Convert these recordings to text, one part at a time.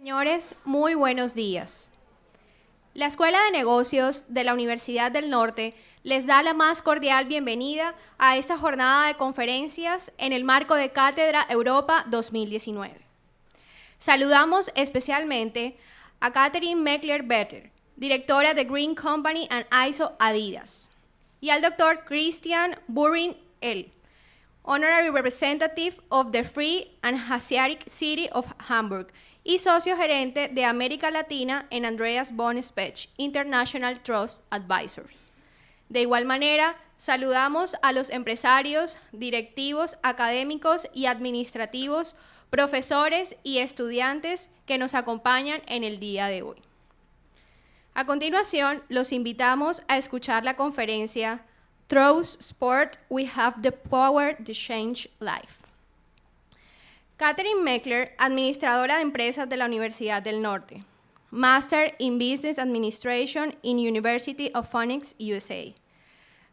Señores, muy buenos días. La Escuela de Negocios de la Universidad del Norte les da la más cordial bienvenida a esta jornada de conferencias en el marco de Cátedra Europa 2019. Saludamos especialmente a Catherine Meckler-Better, directora de Green Company and ISO Adidas, y al Dr. Christian Burin-L., Honorary Representative of the Free and Asiatic City of Hamburg y socio gerente de América Latina en Andreas von Spech International Trust Advisors. De igual manera, saludamos a los empresarios, directivos, académicos y administrativos, profesores y estudiantes que nos acompañan en el día de hoy. A continuación, los invitamos a escuchar la conferencia Through Sport, We Have the Power to Change Life. Catherine Meckler, administradora de empresas de la Universidad del Norte, Master in Business Administration in University of Phoenix, USA.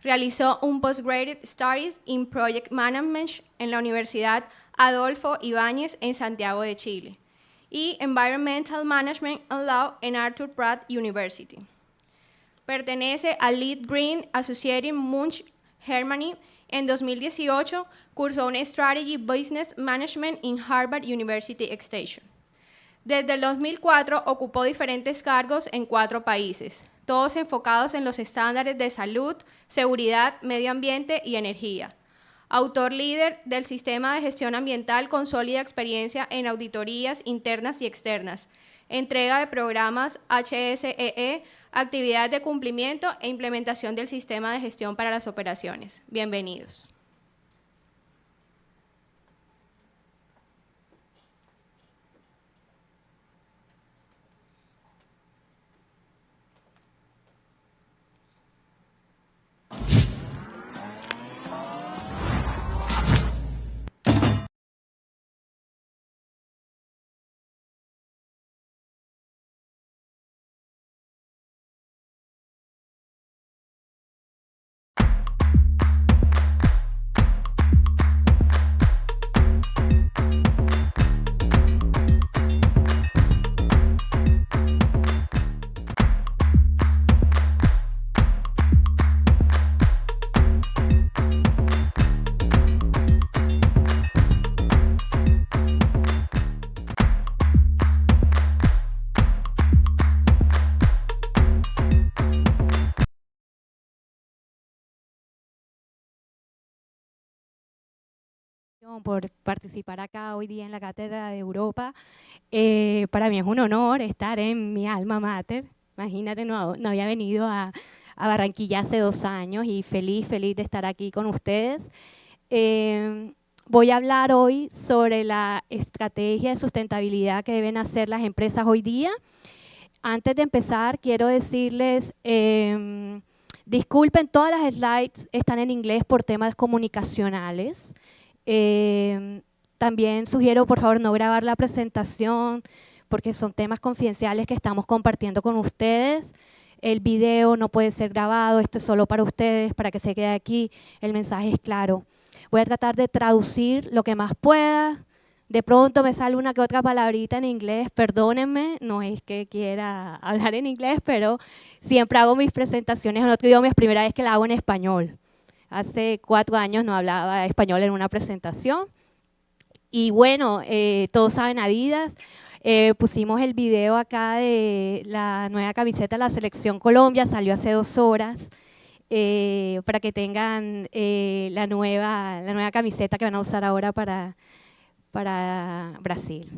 Realizó un Postgraduate Studies in Project Management en la Universidad Adolfo Ibáñez en Santiago de Chile y Environmental Management and Law en Arthur Pratt University. Pertenece al Lead Green Associated Munch Germany. En 2018, cursó un Strategy Business Management en Harvard University Extension. Desde el 2004 ocupó diferentes cargos en 4 países, todos enfocados en los estándares de salud, seguridad, medio ambiente y energía. Autor líder del Sistema de Gestión Ambiental con sólida experiencia en auditorías internas y externas, entrega de programas HSEE, actividades de cumplimiento e implementación del sistema de gestión para las operaciones. Bienvenidos. Por participar acá hoy día en la Cátedra de Europa. Para mí es un honor estar en mi alma mater. Imagínate, no había venido a Barranquilla hace 2 años y feliz de estar aquí con ustedes. Voy a hablar hoy sobre la estrategia de sustentabilidad que deben hacer las empresas hoy día. Antes de empezar, quiero decirles, disculpen, todas las slides están en inglés por temas comunicacionales. También sugiero, por favor, no grabar la presentación porque son temas confidenciales que estamos compartiendo con ustedes. El video no puede ser grabado, esto es solo para ustedes, para que se quede aquí, el mensaje es claro. Voy a tratar de traducir lo que más pueda. De pronto me sale una que otra palabrita en inglés, perdónenme, no es que quiera hablar en inglés, pero siempre hago mis presentaciones en otro idioma, es la primera vez que la hago en español. Hace 4 años no hablaba español en una presentación. Y bueno, todos saben Adidas. Pusimos el video acá de la nueva camiseta de la Selección Colombia, salió hace 2 horas, para que tengan la nueva camiseta que van a usar ahora para Brasil.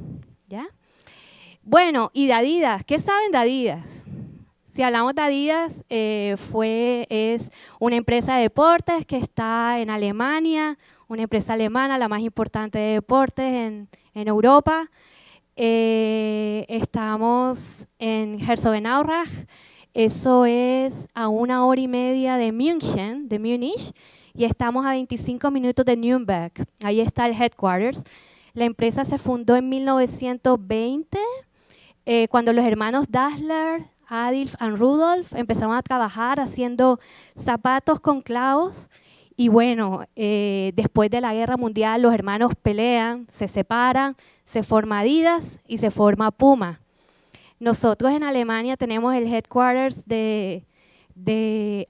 ¿Ya? Bueno, y de Adidas, ¿qué saben de Adidas? Si hablamos de Adidas, es una empresa de deportes que está en Alemania, una empresa alemana, la más importante de deportes en Europa. Estamos en Herzogenaurach, eso es a 1 hora y media de Múnich, y estamos a 25 minutos de Nürnberg, ahí está el headquarters. La empresa se fundó en 1920, cuando los hermanos Dassler, Adolf y Rudolf empezaron a trabajar haciendo zapatos con clavos y bueno, después de la Guerra Mundial los hermanos pelean, se separan, se forma Adidas y se forma Puma. Nosotros en Alemania tenemos el headquarters de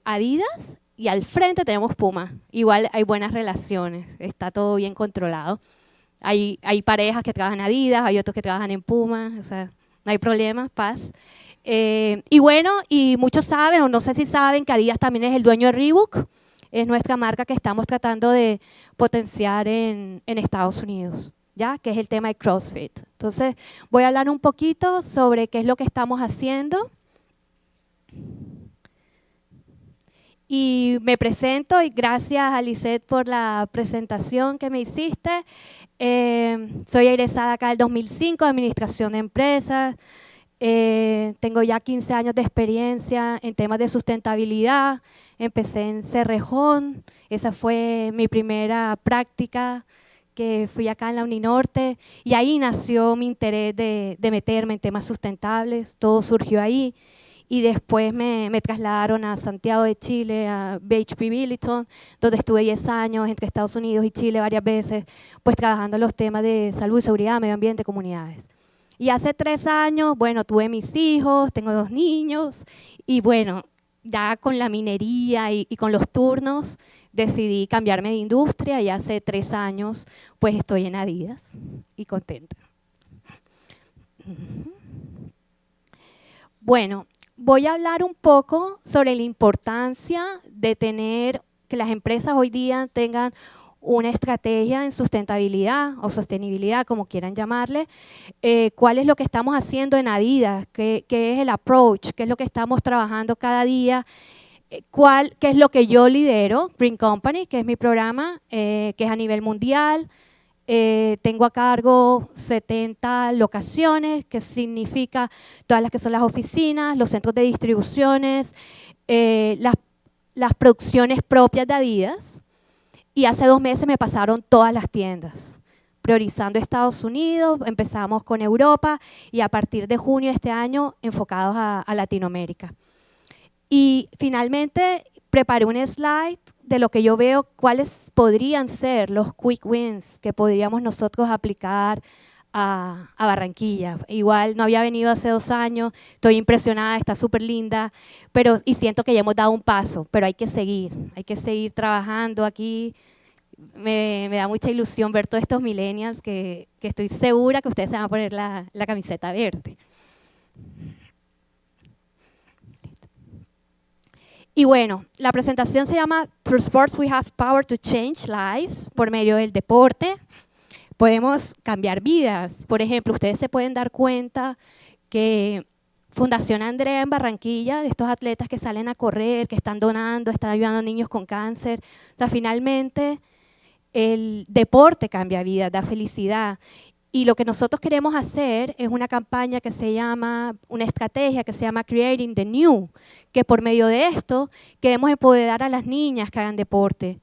Adidas y al frente tenemos Puma. Igual hay buenas relaciones, está todo bien controlado. Hay parejas que trabajan en Adidas, hay otros que trabajan en Puma, o sea, no hay problema, paz. Y bueno, y muchos saben, o no sé si saben, que Adidas también es el dueño de Reebok. Es nuestra marca que estamos tratando de potenciar en Estados Unidos, ¿ya? Que es el tema de CrossFit. Entonces, voy a hablar un poquito sobre qué es lo que estamos haciendo. Y me presento, y gracias a Lisette por la presentación que me hiciste. Soy egresada acá del 2005 de Administración de Empresas. Tengo ya 15 años de experiencia en temas de sustentabilidad. Empecé en Cerrejón, esa fue mi primera práctica, que fui acá en la Uninorte, y ahí nació mi interés de meterme en temas sustentables, todo surgió ahí. Y después me trasladaron a Santiago de Chile, a BHP Billiton, donde estuve 10 años entre Estados Unidos y Chile varias veces, pues trabajando en los temas de salud, seguridad, medio ambiente, comunidades. Y hace 3 años, bueno, tuve mis hijos, tengo 2 niños, y bueno, ya con la minería y con los turnos, decidí cambiarme de industria, y hace 3 años, pues estoy en Adidas, y contenta. Bueno, voy a hablar un poco sobre la importancia de que las empresas hoy día tengan una estrategia en sustentabilidad o sostenibilidad, como quieran llamarle. ¿Cuál es lo que estamos haciendo en Adidas? ¿Qué es el approach? ¿Qué es lo que estamos trabajando cada día? ¿Qué es lo que yo lidero? Green Company, que es mi programa, que es a nivel mundial. Tengo a cargo 70 locaciones, que significa todas las que son las oficinas, los centros de distribuciones, las producciones propias de Adidas. Y hace 2 meses me pasaron todas las tiendas, priorizando Estados Unidos, empezamos con Europa y a partir de junio de este año enfocados a Latinoamérica. Y finalmente preparé un slide de lo que yo veo, cuáles podrían ser los quick wins que podríamos nosotros aplicar a Barranquilla. Igual no había venido hace 2 años, estoy impresionada, está súper linda, y siento que ya hemos dado un paso, pero hay que seguir trabajando aquí. Me da mucha ilusión ver todos estos millennials que estoy segura que ustedes se van a poner la camiseta verde. Y bueno, la presentación se llama Through Sports We Have Power to Change Lives. Por medio del deporte podemos cambiar vidas. Por ejemplo, ustedes se pueden dar cuenta que Fundación Andrea en Barranquilla, de estos atletas que salen a correr, que están donando, están ayudando a niños con cáncer. O sea, finalmente el deporte cambia vidas, da felicidad. Y lo que nosotros queremos hacer es una campaña que se llama, una estrategia que se llama Creating the New, que por medio de esto queremos empoderar a las niñas que hagan deporte,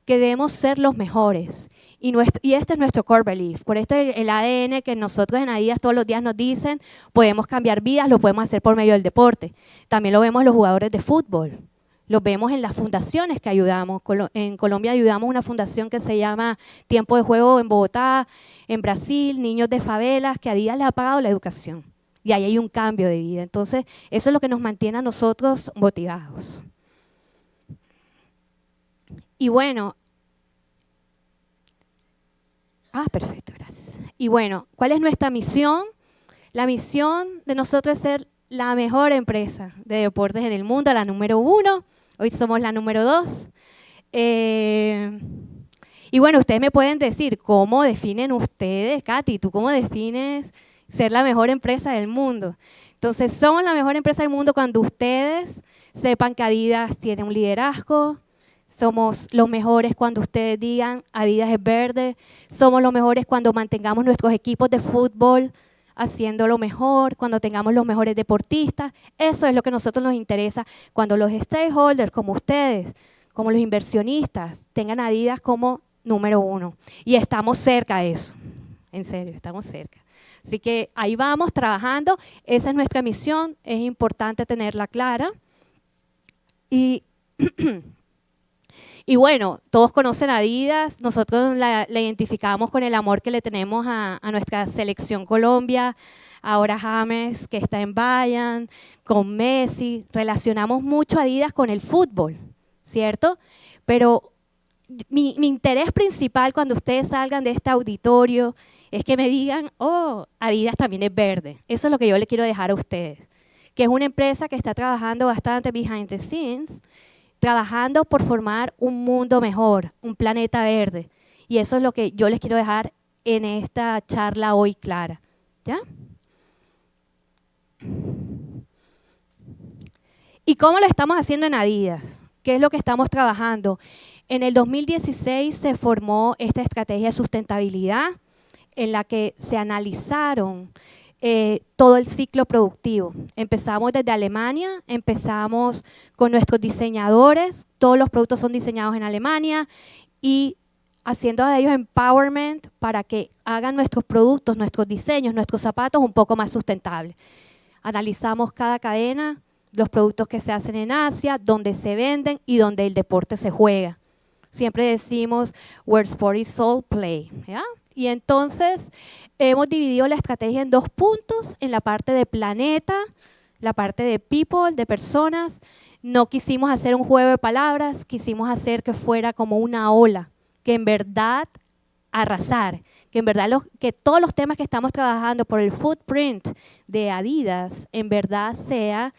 que debemos ser los mejores. Y este es nuestro core belief, por esto el ADN que nosotros en Adidas todos los días nos dicen, podemos cambiar vidas, lo podemos hacer por medio del deporte. También lo vemos en los jugadores de fútbol. Lo vemos en las fundaciones que ayudamos. En Colombia ayudamos una fundación que se llama Tiempo de Juego en Bogotá, en Brasil, niños de favelas, que a día les ha pagado la educación. Y ahí hay un cambio de vida. Entonces, eso es lo que nos mantiene a nosotros motivados. Y bueno, perfecto, gracias. Y bueno, ¿cuál es nuestra misión? La misión de nosotros es ser la mejor empresa de deportes en el mundo, la número 1. Hoy somos la número 2. Y bueno, ustedes me pueden decir, ¿cómo definen ustedes, Katy? ¿Tú cómo defines ser la mejor empresa del mundo? Entonces, somos la mejor empresa del mundo cuando ustedes sepan que Adidas tiene un liderazgo. Somos los mejores cuando ustedes digan, Adidas es verde. Somos los mejores cuando mantengamos nuestros equipos de fútbol haciendo lo mejor, cuando tengamos los mejores deportistas. Eso es lo que a nosotros nos interesa, cuando los stakeholders como ustedes, como los inversionistas, tengan Adidas como número 1. Y estamos cerca de eso, en serio, estamos cerca. Así que ahí vamos trabajando, esa es nuestra misión, es importante tenerla clara. Y Y bueno, todos conocen Adidas, nosotros la identificamos con el amor que le tenemos a nuestra selección Colombia, ahora James, que está en Bayern, con Messi, relacionamos mucho a Adidas con el fútbol, ¿cierto? Pero mi interés principal cuando ustedes salgan de este auditorio es que me digan, oh, Adidas también es verde. Eso es lo que yo le quiero dejar a ustedes, que es una empresa que está trabajando bastante behind the scenes, trabajando por formar un mundo mejor, un planeta verde. Y eso es lo que yo les quiero dejar en esta charla hoy clara. ¿Ya? ¿Y cómo lo estamos haciendo en Adidas? ¿Qué es lo que estamos trabajando? En el 2016 se formó esta estrategia de sustentabilidad en la que se analizaron todo el ciclo productivo. Empezamos desde Alemania, empezamos con nuestros diseñadores, todos los productos son diseñados en Alemania y haciendo a ellos empowerment para que hagan nuestros productos, nuestros diseños, nuestros zapatos un poco más sustentables. Analizamos cada cadena, los productos que se hacen en Asia, donde se venden y donde el deporte se juega. Siempre decimos, where sport is sold, play. ¿Ya? Y entonces hemos dividido la estrategia en 2 puntos, en la parte de planeta, la parte de people, de personas. No quisimos hacer un juego de palabras, quisimos hacer que fuera como una ola, que en verdad arrasar, que en verdad que todos los temas que estamos trabajando por el footprint de Adidas, en verdad sea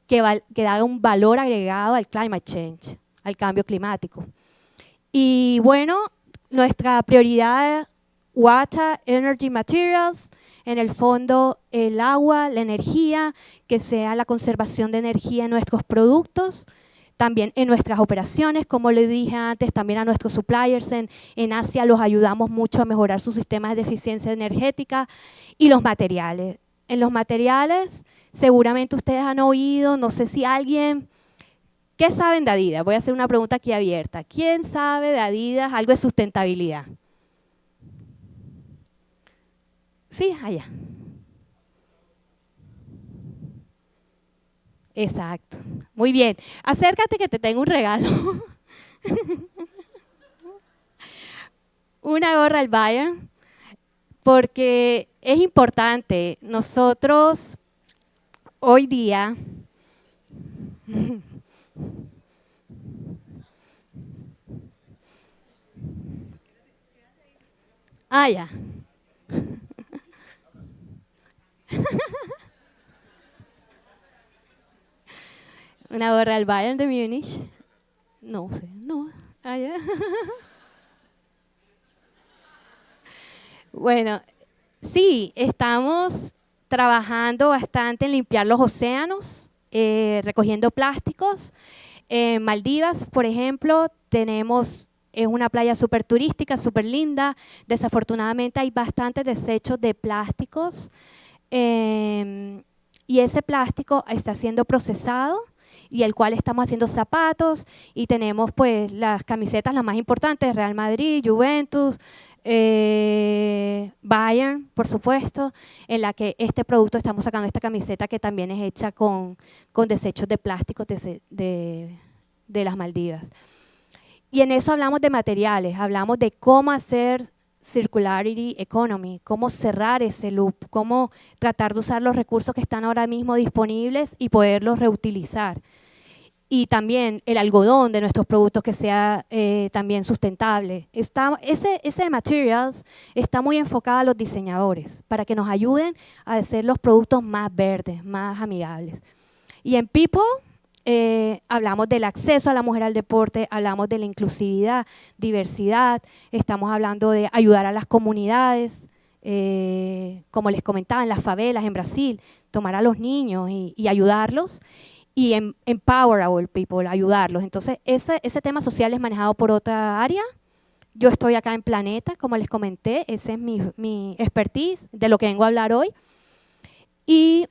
que haga un valor agregado al climate change, al cambio climático. Y bueno, nuestra prioridad, Water, Energy Materials, en el fondo el agua, la energía, que sea la conservación de energía en nuestros productos, también en nuestras operaciones, como le dije antes, también a nuestros suppliers en Asia los ayudamos mucho a mejorar sus sistemas de eficiencia energética y los materiales. En los materiales, seguramente ustedes han oído, no sé si alguien... ¿Qué saben de Adidas? Voy a hacer una pregunta aquí abierta. ¿Quién sabe de Adidas algo de sustentabilidad? Sí, allá. Exacto. Muy bien. Acércate que te tengo un regalo. Una gorra al Bayern, porque es importante. Nosotros hoy día... Ah, ya. Una gorra del Bayern de Múnich. No sé, no. Ah, ya. Bueno, sí, estamos trabajando bastante en limpiar los océanos, recogiendo plásticos. En Maldivas, por ejemplo, es una playa súper turística, súper linda. Desafortunadamente hay bastantes desechos de plásticos y ese plástico está siendo procesado y el cual estamos haciendo zapatos y tenemos pues las camisetas las más importantes, Real Madrid, Juventus, Bayern, por supuesto, en la que este producto estamos sacando esta camiseta que también es hecha con desechos de plástico de las Maldivas. Y en eso hablamos de materiales, hablamos de cómo hacer circularity economy, cómo cerrar ese loop, cómo tratar de usar los recursos que están ahora mismo disponibles y poderlos reutilizar. Y también el algodón de nuestros productos que sea también sustentable. Ese de materials está muy enfocado a los diseñadores para que nos ayuden a hacer los productos más verdes, más amigables. Y en people hablamos del acceso a la mujer al deporte, hablamos de la inclusividad, diversidad, estamos hablando de ayudar a las comunidades, como les comentaba, en las favelas en Brasil, tomar a los niños y ayudarlos. Y empower our people, ayudarlos. Entonces, ese tema social es manejado por otra área. Yo estoy acá en Planeta, como les comenté, ese es mi expertise, de lo que vengo a hablar hoy. Y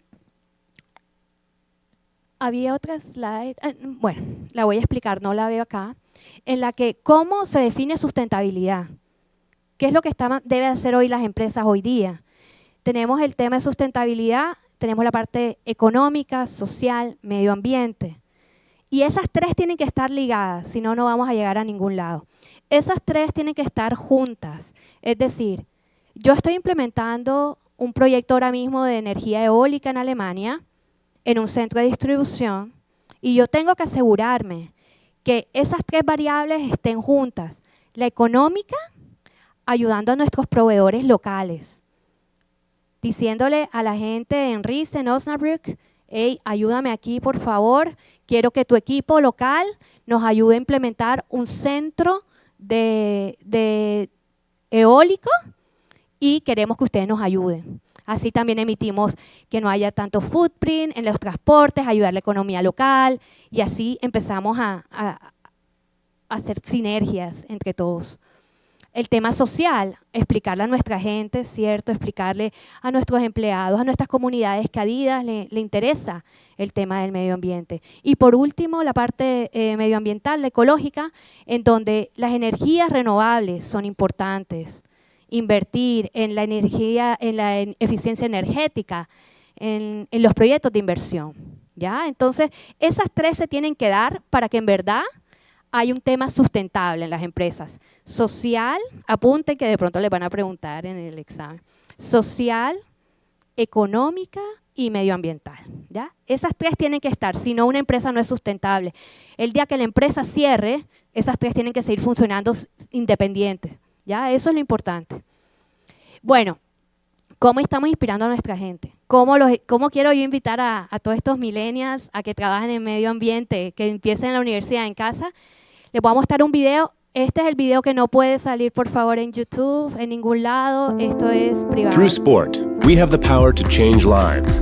había otra slide, bueno, la voy a explicar, no la veo acá, en la que cómo se define sustentabilidad. ¿Qué es lo que deben hacer hoy las empresas hoy día? Tenemos el tema de sustentabilidad, tenemos la parte económica, social, medio ambiente. Y esas tres tienen que estar ligadas, si no, no vamos a llegar a ningún lado. Esas tres tienen que estar juntas. Es decir, yo estoy implementando un proyecto ahora mismo de energía eólica en Alemania, en un centro de distribución, y yo tengo que asegurarme que esas tres variables estén juntas. La económica, ayudando a nuestros proveedores locales, diciéndole a la gente en Riese, en Osnabrück, hey, ayúdame aquí por favor, quiero que tu equipo local nos ayude a implementar un centro de eólico y queremos que ustedes nos ayuden. Así también emitimos que no haya tanto footprint en los transportes, ayudar a la economía local y así empezamos a hacer sinergias entre todos. El tema social, explicarle a nuestra gente, ¿cierto? Explicarle a nuestros empleados, a nuestras comunidades que a Adidas le interesa el tema del medio ambiente. Y por último, la parte medioambiental, la ecológica, en donde las energías renovables son importantes. Invertir en la energía, en la eficiencia energética, en los proyectos de inversión. ¿Ya? Entonces, esas tres se tienen que dar para que en verdad hay un tema sustentable en las empresas. Social, apunten que de pronto les van a preguntar en el examen. Social, económica y medioambiental. ¿Ya? Esas tres tienen que estar, si no una empresa no es sustentable. El día que la empresa cierre, esas tres tienen que seguir funcionando independientes. ¿Ya? Eso es lo importante. Bueno, ¿cómo estamos inspirando a nuestra gente? ¿Cómo quiero yo invitar a todos estos millennials a que trabajen en medio ambiente, que empiecen en la universidad, en casa? Les voy a mostrar un video. Este es el video que no puede salir, por favor, en YouTube, en ningún lado. Esto es privado. Through sport, we have the power to change lives.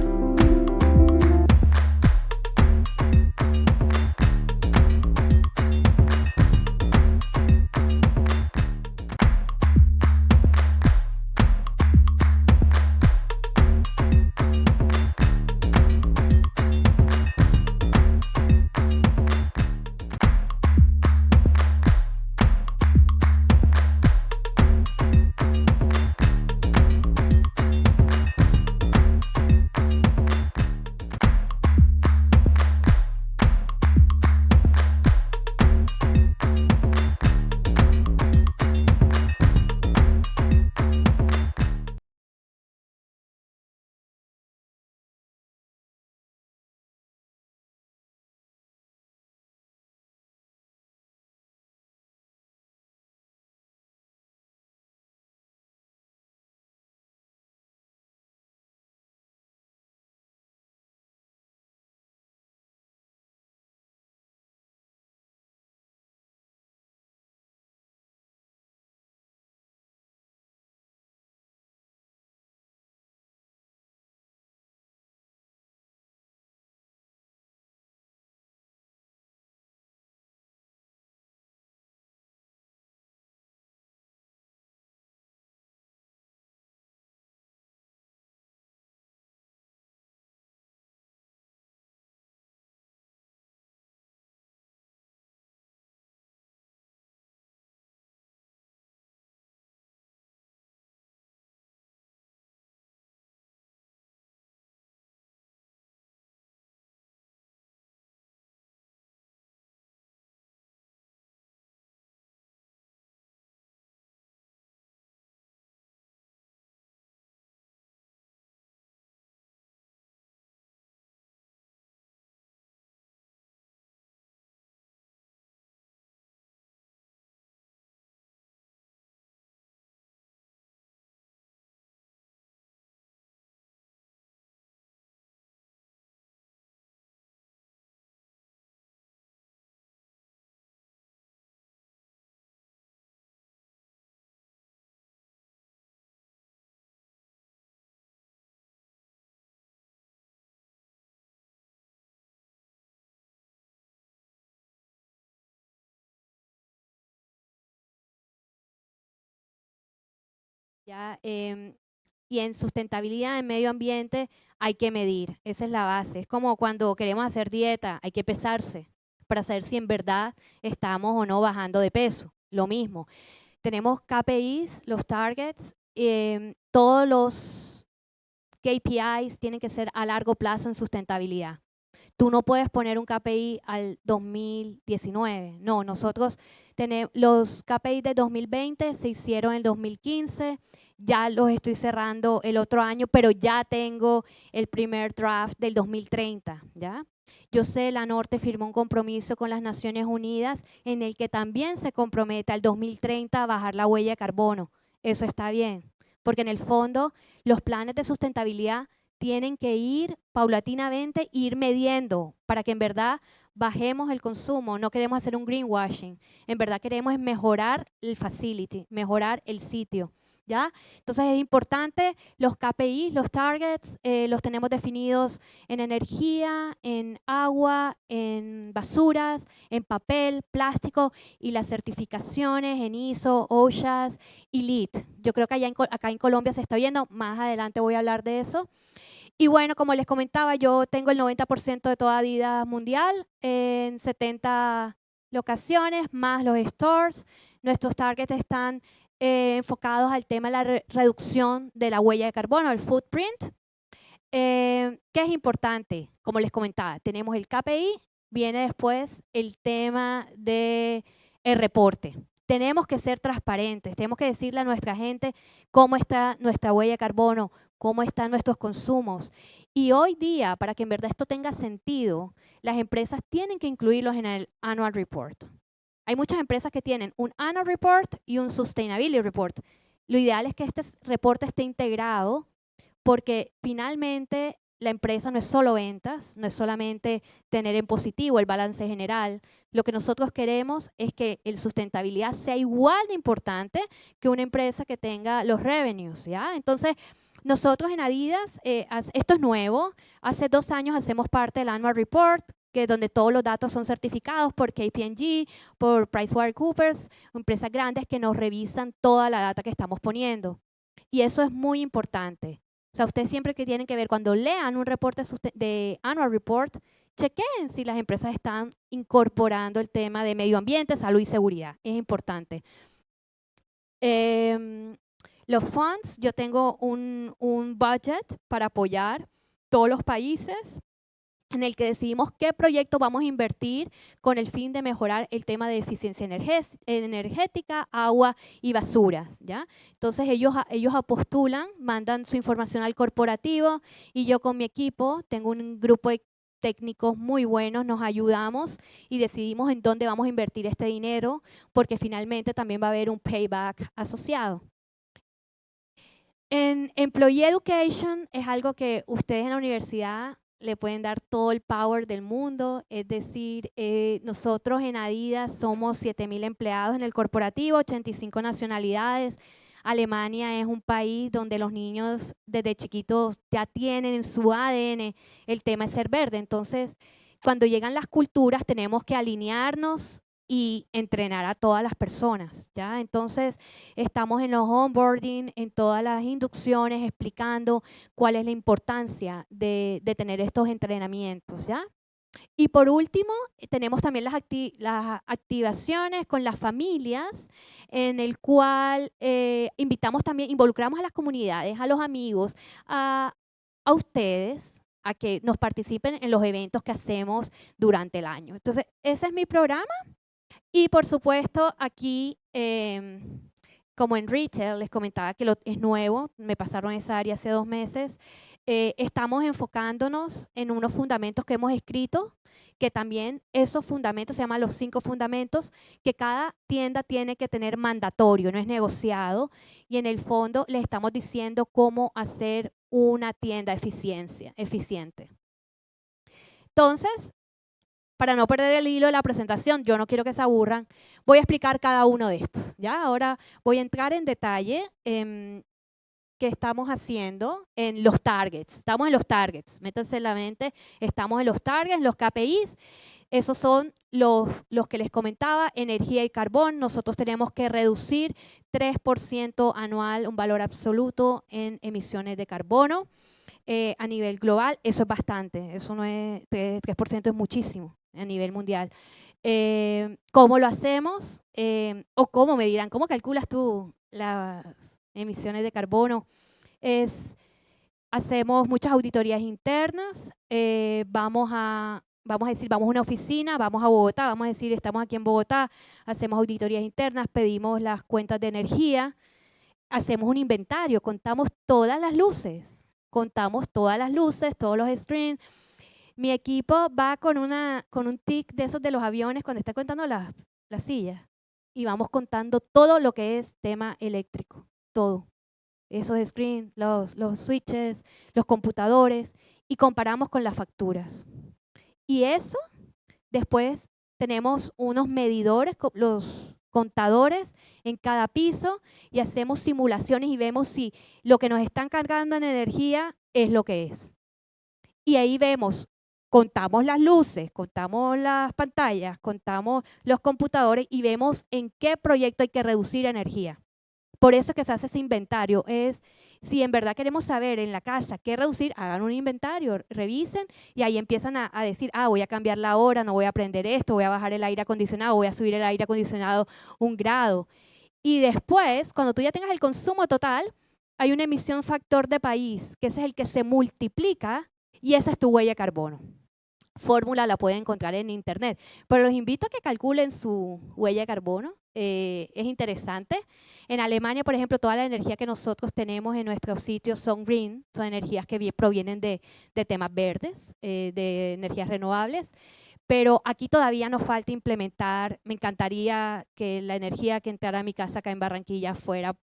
¿Ya? Y en sustentabilidad, en medio ambiente, hay que medir. Esa es la base. Es como cuando queremos hacer dieta, hay que pesarse para saber si en verdad estamos o no bajando de peso. Lo mismo. Tenemos KPIs, los targets, todos los KPIs tienen que ser a largo plazo en sustentabilidad. Tú no puedes poner un KPI al 2019. No, nosotros tenemos los KPI de 2020 se hicieron en el 2015. Ya los estoy cerrando el otro año, pero ya tengo el primer draft del 2030, ¿ya? Yo sé, la Norte firmó un compromiso con las Naciones Unidas en el que también se compromete al 2030 a bajar la huella de carbono. Eso está bien, porque en el fondo los planes de sustentabilidad tienen que ir paulatinamente, ir midiendo para que en verdad bajemos el consumo. No queremos hacer un greenwashing, en verdad queremos mejorar el facility, mejorar el sitio. ¿Ya? Entonces es importante, los KPI, los targets, los tenemos definidos en energía, en agua, en basuras, en papel, plástico y las certificaciones en ISO, OSHA y LEED. Yo creo que acá en Colombia se está viendo, más adelante voy a hablar de eso. Y bueno, como les comentaba, yo tengo el 90% de toda Adidas mundial en 70 locaciones, más los stores. Nuestros targets están enfocados al tema de la reducción de la huella de carbono, el footprint. ¿Qué es importante? Como les comentaba, tenemos el KPI, viene después el tema del reporte. Tenemos que ser transparentes, tenemos que decirle a nuestra gente cómo está nuestra huella de carbono, cómo están nuestros consumos. Y hoy día, para que en verdad esto tenga sentido, las empresas tienen que incluirlos en el Annual Report. Hay muchas empresas que tienen un Annual Report y un Sustainability Report. Lo ideal es que este reporte esté integrado porque finalmente la empresa no es solo ventas, no es solamente tener en positivo el balance general. Lo que nosotros queremos es que el sustentabilidad sea igual de importante que una empresa que tenga los revenues, ¿ya? Entonces, nosotros en Adidas, esto es nuevo, hace 2 años hacemos parte del Annual Report, que donde todos los datos son certificados por KPMG, por PricewaterhouseCoopers, empresas grandes que nos revisan toda la data que estamos poniendo. Y eso es muy importante. O sea, ustedes siempre que tienen que ver, cuando lean un reporte de Annual Report, chequen si las empresas están incorporando el tema de medio ambiente, salud y seguridad. Es importante. Los funds, yo tengo un budget para apoyar todos los países en el que decidimos qué proyecto vamos a invertir con el fin de mejorar el tema de eficiencia energética, agua y basuras, ¿ya? Entonces ellos postulan, mandan su información al corporativo y yo con mi equipo tengo un grupo de técnicos muy buenos, nos ayudamos y decidimos en dónde vamos a invertir este dinero porque finalmente también va a haber un payback asociado. En Employee Education es algo que ustedes en la universidad le pueden dar todo el power del mundo, es decir, nosotros en Adidas somos 7,000 empleados en el corporativo, 85 nacionalidades. Alemania es un país donde los niños desde chiquitos ya tienen en su ADN el tema de ser verde. Entonces, cuando llegan las culturas tenemos que alinearnos y entrenar a todas las personas, ¿ya? Entonces, estamos en los onboarding, en todas las inducciones, explicando cuál es la importancia de tener estos entrenamientos, ¿ya? Y por último, tenemos también las activaciones con las familias, en el cual invitamos también, involucramos a las comunidades, a los amigos, a ustedes, a que nos participen en los eventos que hacemos durante el año. Entonces, ese es mi programa. Y por supuesto, aquí, como en retail, les comentaba que es nuevo, me pasaron esa área hace 2 meses, estamos enfocándonos en unos fundamentos que hemos escrito, que también esos fundamentos se llaman los 5 fundamentos, que cada tienda tiene que tener mandatorio, no es negociado, y en el fondo les estamos diciendo cómo hacer una tienda eficiente. Entonces, para no perder el hilo de la presentación, yo no quiero que se aburran, voy a explicar cada uno de estos, ¿ya? Ahora voy a entrar en detalle qué estamos haciendo en los targets. Estamos en los targets, métanse en la mente, estamos en los targets, los KPIs. Esos son los que les comentaba, energía y carbón. Nosotros tenemos que reducir 3% anual, un valor absoluto en emisiones de carbono. A nivel global, eso es bastante, eso no es 3% es muchísimo a nivel mundial. ¿Cómo lo hacemos? O cómo me dirán, ¿cómo calculas tú las emisiones de carbono? Es hacemos muchas auditorías internas, vamos a decir, vamos a una oficina, vamos a Bogotá, vamos a decir, estamos aquí en Bogotá, hacemos auditorías internas, pedimos las cuentas de energía, hacemos un inventario, contamos todas las luces, todos los screens. Mi equipo va con un tic de esos de los aviones cuando está contando las sillas y vamos contando todo lo que es tema eléctrico, todo. Esos screens, los switches, los computadores y comparamos con las facturas. Y eso, después tenemos unos medidores, los contadores en cada piso y hacemos simulaciones y vemos si lo que nos están cargando en energía es lo que es. Y ahí vemos, contamos las luces, contamos las pantallas, contamos los computadores y vemos en qué proyecto hay que reducir energía. Por eso es que se hace ese inventario, es si en verdad queremos saber en la casa qué reducir, hagan un inventario, revisen y ahí empiezan a decir, voy a cambiar la hora, no voy a prender esto, voy a bajar el aire acondicionado, voy a subir el aire acondicionado 1 grado. Y después, cuando tú ya tengas el consumo total, hay una emisión factor de país, que ese es el que se multiplica y esa es tu huella de carbono. Fórmula la pueden encontrar en internet, pero los invito a que calculen su huella de carbono, es interesante. En Alemania, por ejemplo, toda la energía que nosotros tenemos en nuestros sitios son green, son energías que provienen de temas verdes, de energías renovables, pero aquí todavía nos falta implementar. Me encantaría que la energía que entrara a mi casa acá en Barranquilla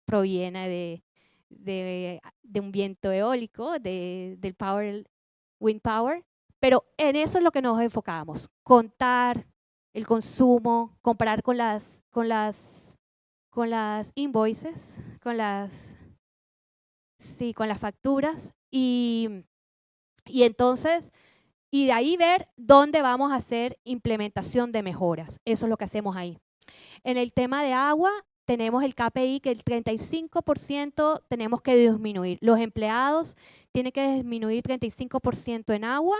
proviene de un viento eólico, del wind power, pero en eso es lo que nos enfocamos, contar el consumo, comparar con las invoices, con las facturas y entonces, y de ahí ver dónde vamos a hacer implementación de mejoras. Eso es lo que hacemos ahí. En el tema de agua, tenemos el KPI que el 35% tenemos que disminuir. Los empleados tienen que disminuir 35% en agua.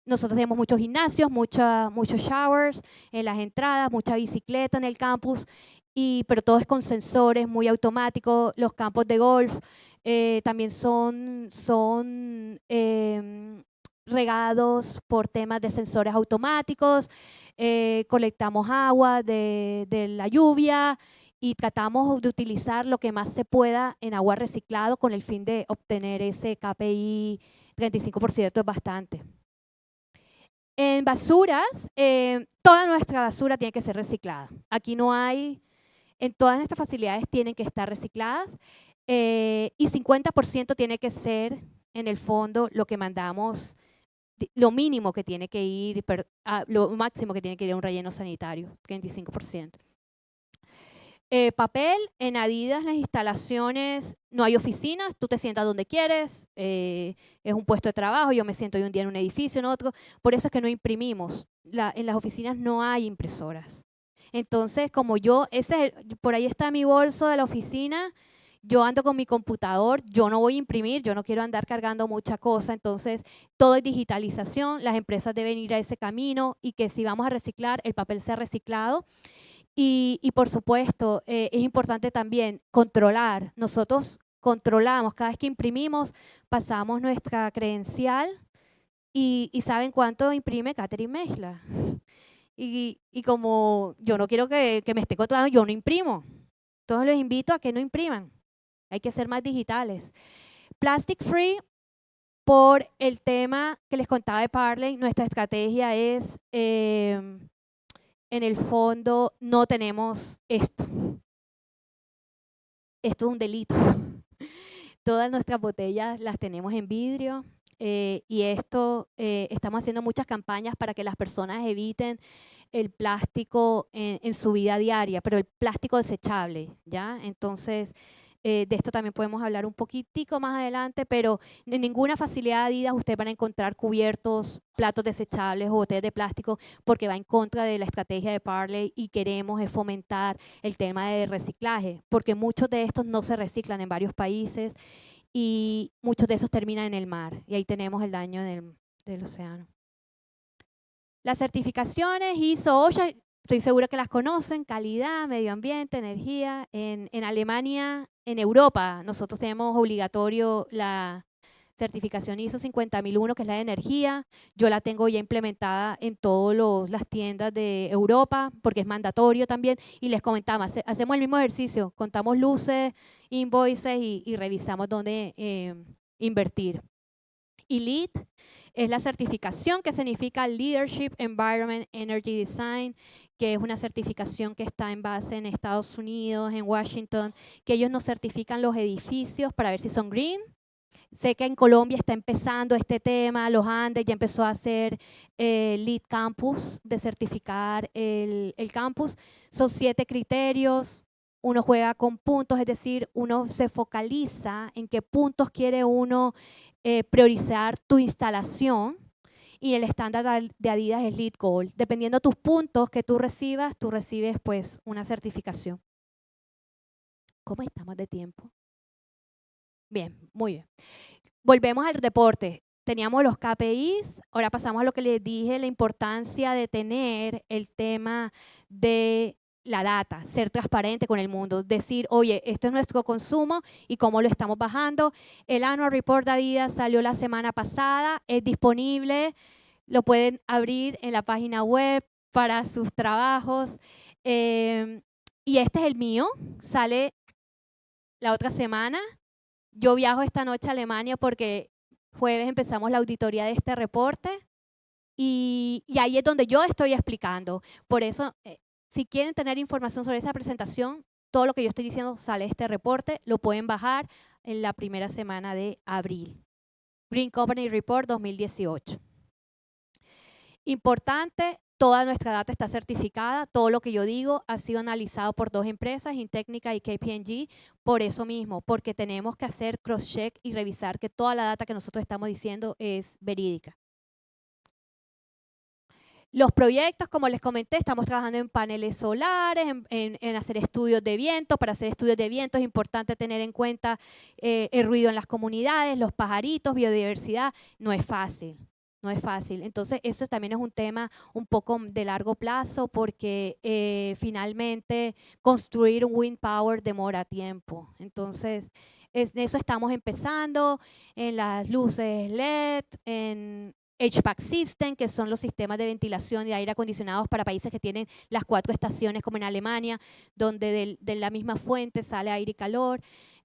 Nosotros tenemos muchos gimnasios, muchos showers en las entradas, mucha bicicleta en el campus, pero todo es con sensores, muy automáticos. Los campos de golf también son regados por temas de sensores automáticos. Colectamos agua de la lluvia y tratamos de utilizar lo que más se pueda en agua reciclado con el fin de obtener ese KPI 35%, es bastante. En basuras, toda nuestra basura tiene que ser reciclada. Aquí no hay, en todas nuestras facilidades tienen que estar recicladas y 50% tiene que ser en el fondo lo que mandamos, lo mínimo que tiene que ir, lo máximo que tiene que ir a un relleno sanitario, 25%. Papel, en Adidas las instalaciones, no hay oficinas, tú te sientas donde quieres, es un puesto de trabajo, yo me siento hoy un día en un edificio, en otro, por eso es que no imprimimos, en las oficinas no hay impresoras. Entonces, como por ahí está mi bolso de la oficina, yo ando con mi computador, yo no voy a imprimir, yo no quiero andar cargando mucha cosa, entonces todo es digitalización, las empresas deben ir a ese camino y que si vamos a reciclar, el papel sea reciclado. Y por supuesto, es importante también controlar. Nosotros controlamos, cada vez que imprimimos, pasamos nuestra credencial y ¿saben cuánto imprime Catherine Mechla? Y como yo no quiero que me esté controlando, yo no imprimo. Entonces los invito a que no impriman. Hay que ser más digitales. Plastic free, por el tema que les contaba de Parley, nuestra estrategia es en el fondo no tenemos esto. Esto es un delito. Todas nuestras botellas las tenemos en vidrio y estamos haciendo muchas campañas para que las personas eviten el plástico en su vida diaria, pero el plástico desechable, ¿ya? Entonces, de esto también podemos hablar un poquitico más adelante, pero en ninguna facilidad Adidas ustedes van a encontrar cubiertos, platos desechables o botellas de plástico, porque va en contra de la estrategia de Parley y queremos fomentar el tema de reciclaje, porque muchos de estos no se reciclan en varios países y muchos de esos terminan en el mar y ahí tenemos el daño del océano. Las certificaciones ISO, OSHA, estoy segura que las conocen, calidad, medio ambiente, energía. En Alemania, en Europa, nosotros tenemos obligatorio la certificación ISO 50001, que es la de energía. Yo la tengo ya implementada en todas las tiendas de Europa, porque es mandatorio también. Y les comentaba, hacemos el mismo ejercicio, contamos luces, invoices y revisamos dónde invertir. Y LEED es la certificación que significa Leadership Environment Energy Design, que es una certificación que está en base en Estados Unidos, en Washington, que ellos nos certifican los edificios para ver si son green. Sé que en Colombia está empezando este tema, los Andes ya empezó a hacer LEED Campus, de certificar el campus. Son 7 criterios, uno juega con puntos, es decir, uno se focaliza en qué puntos quiere uno priorizar tu instalación, y el estándar de Adidas es LEED Gold. Dependiendo de tus puntos que tú recibes pues una certificación. ¿Cómo estamos de tiempo? Bien, muy bien. Volvemos al reporte. Teníamos los KPIs, ahora pasamos a lo que les dije, la importancia de tener el tema de la data, ser transparente con el mundo, decir, oye, esto es nuestro consumo y cómo lo estamos bajando. El Annual Report de Adidas salió la semana pasada, es disponible, lo pueden abrir en la página web para sus trabajos. Y este es el mío, sale la otra semana. Yo viajo esta noche a Alemania porque jueves empezamos la auditoría de este reporte y ahí es donde yo estoy explicando. Por eso, si quieren tener información sobre esa presentación, todo lo que yo estoy diciendo sale de este reporte, lo pueden bajar en la primera semana de abril. Green Company Report 2018. Importante, toda nuestra data está certificada, todo lo que yo digo ha sido analizado por 2 empresas, Intecnica y KPMG, por eso mismo, porque tenemos que hacer cross-check y revisar que toda la data que nosotros estamos diciendo es verídica. Los proyectos, como les comenté, estamos trabajando en paneles solares, en hacer estudios de viento. Para hacer estudios de viento es importante tener en cuenta el ruido en las comunidades, los pajaritos, biodiversidad. No es fácil. No es fácil. Entonces, eso también es un tema un poco de largo plazo porque finalmente construir un wind power demora tiempo. Entonces, en eso estamos empezando, en las luces LED, en HVAC System, que son los sistemas de ventilación y aire acondicionados para países que tienen las 4 estaciones, como en Alemania, donde de la misma fuente sale aire y calor.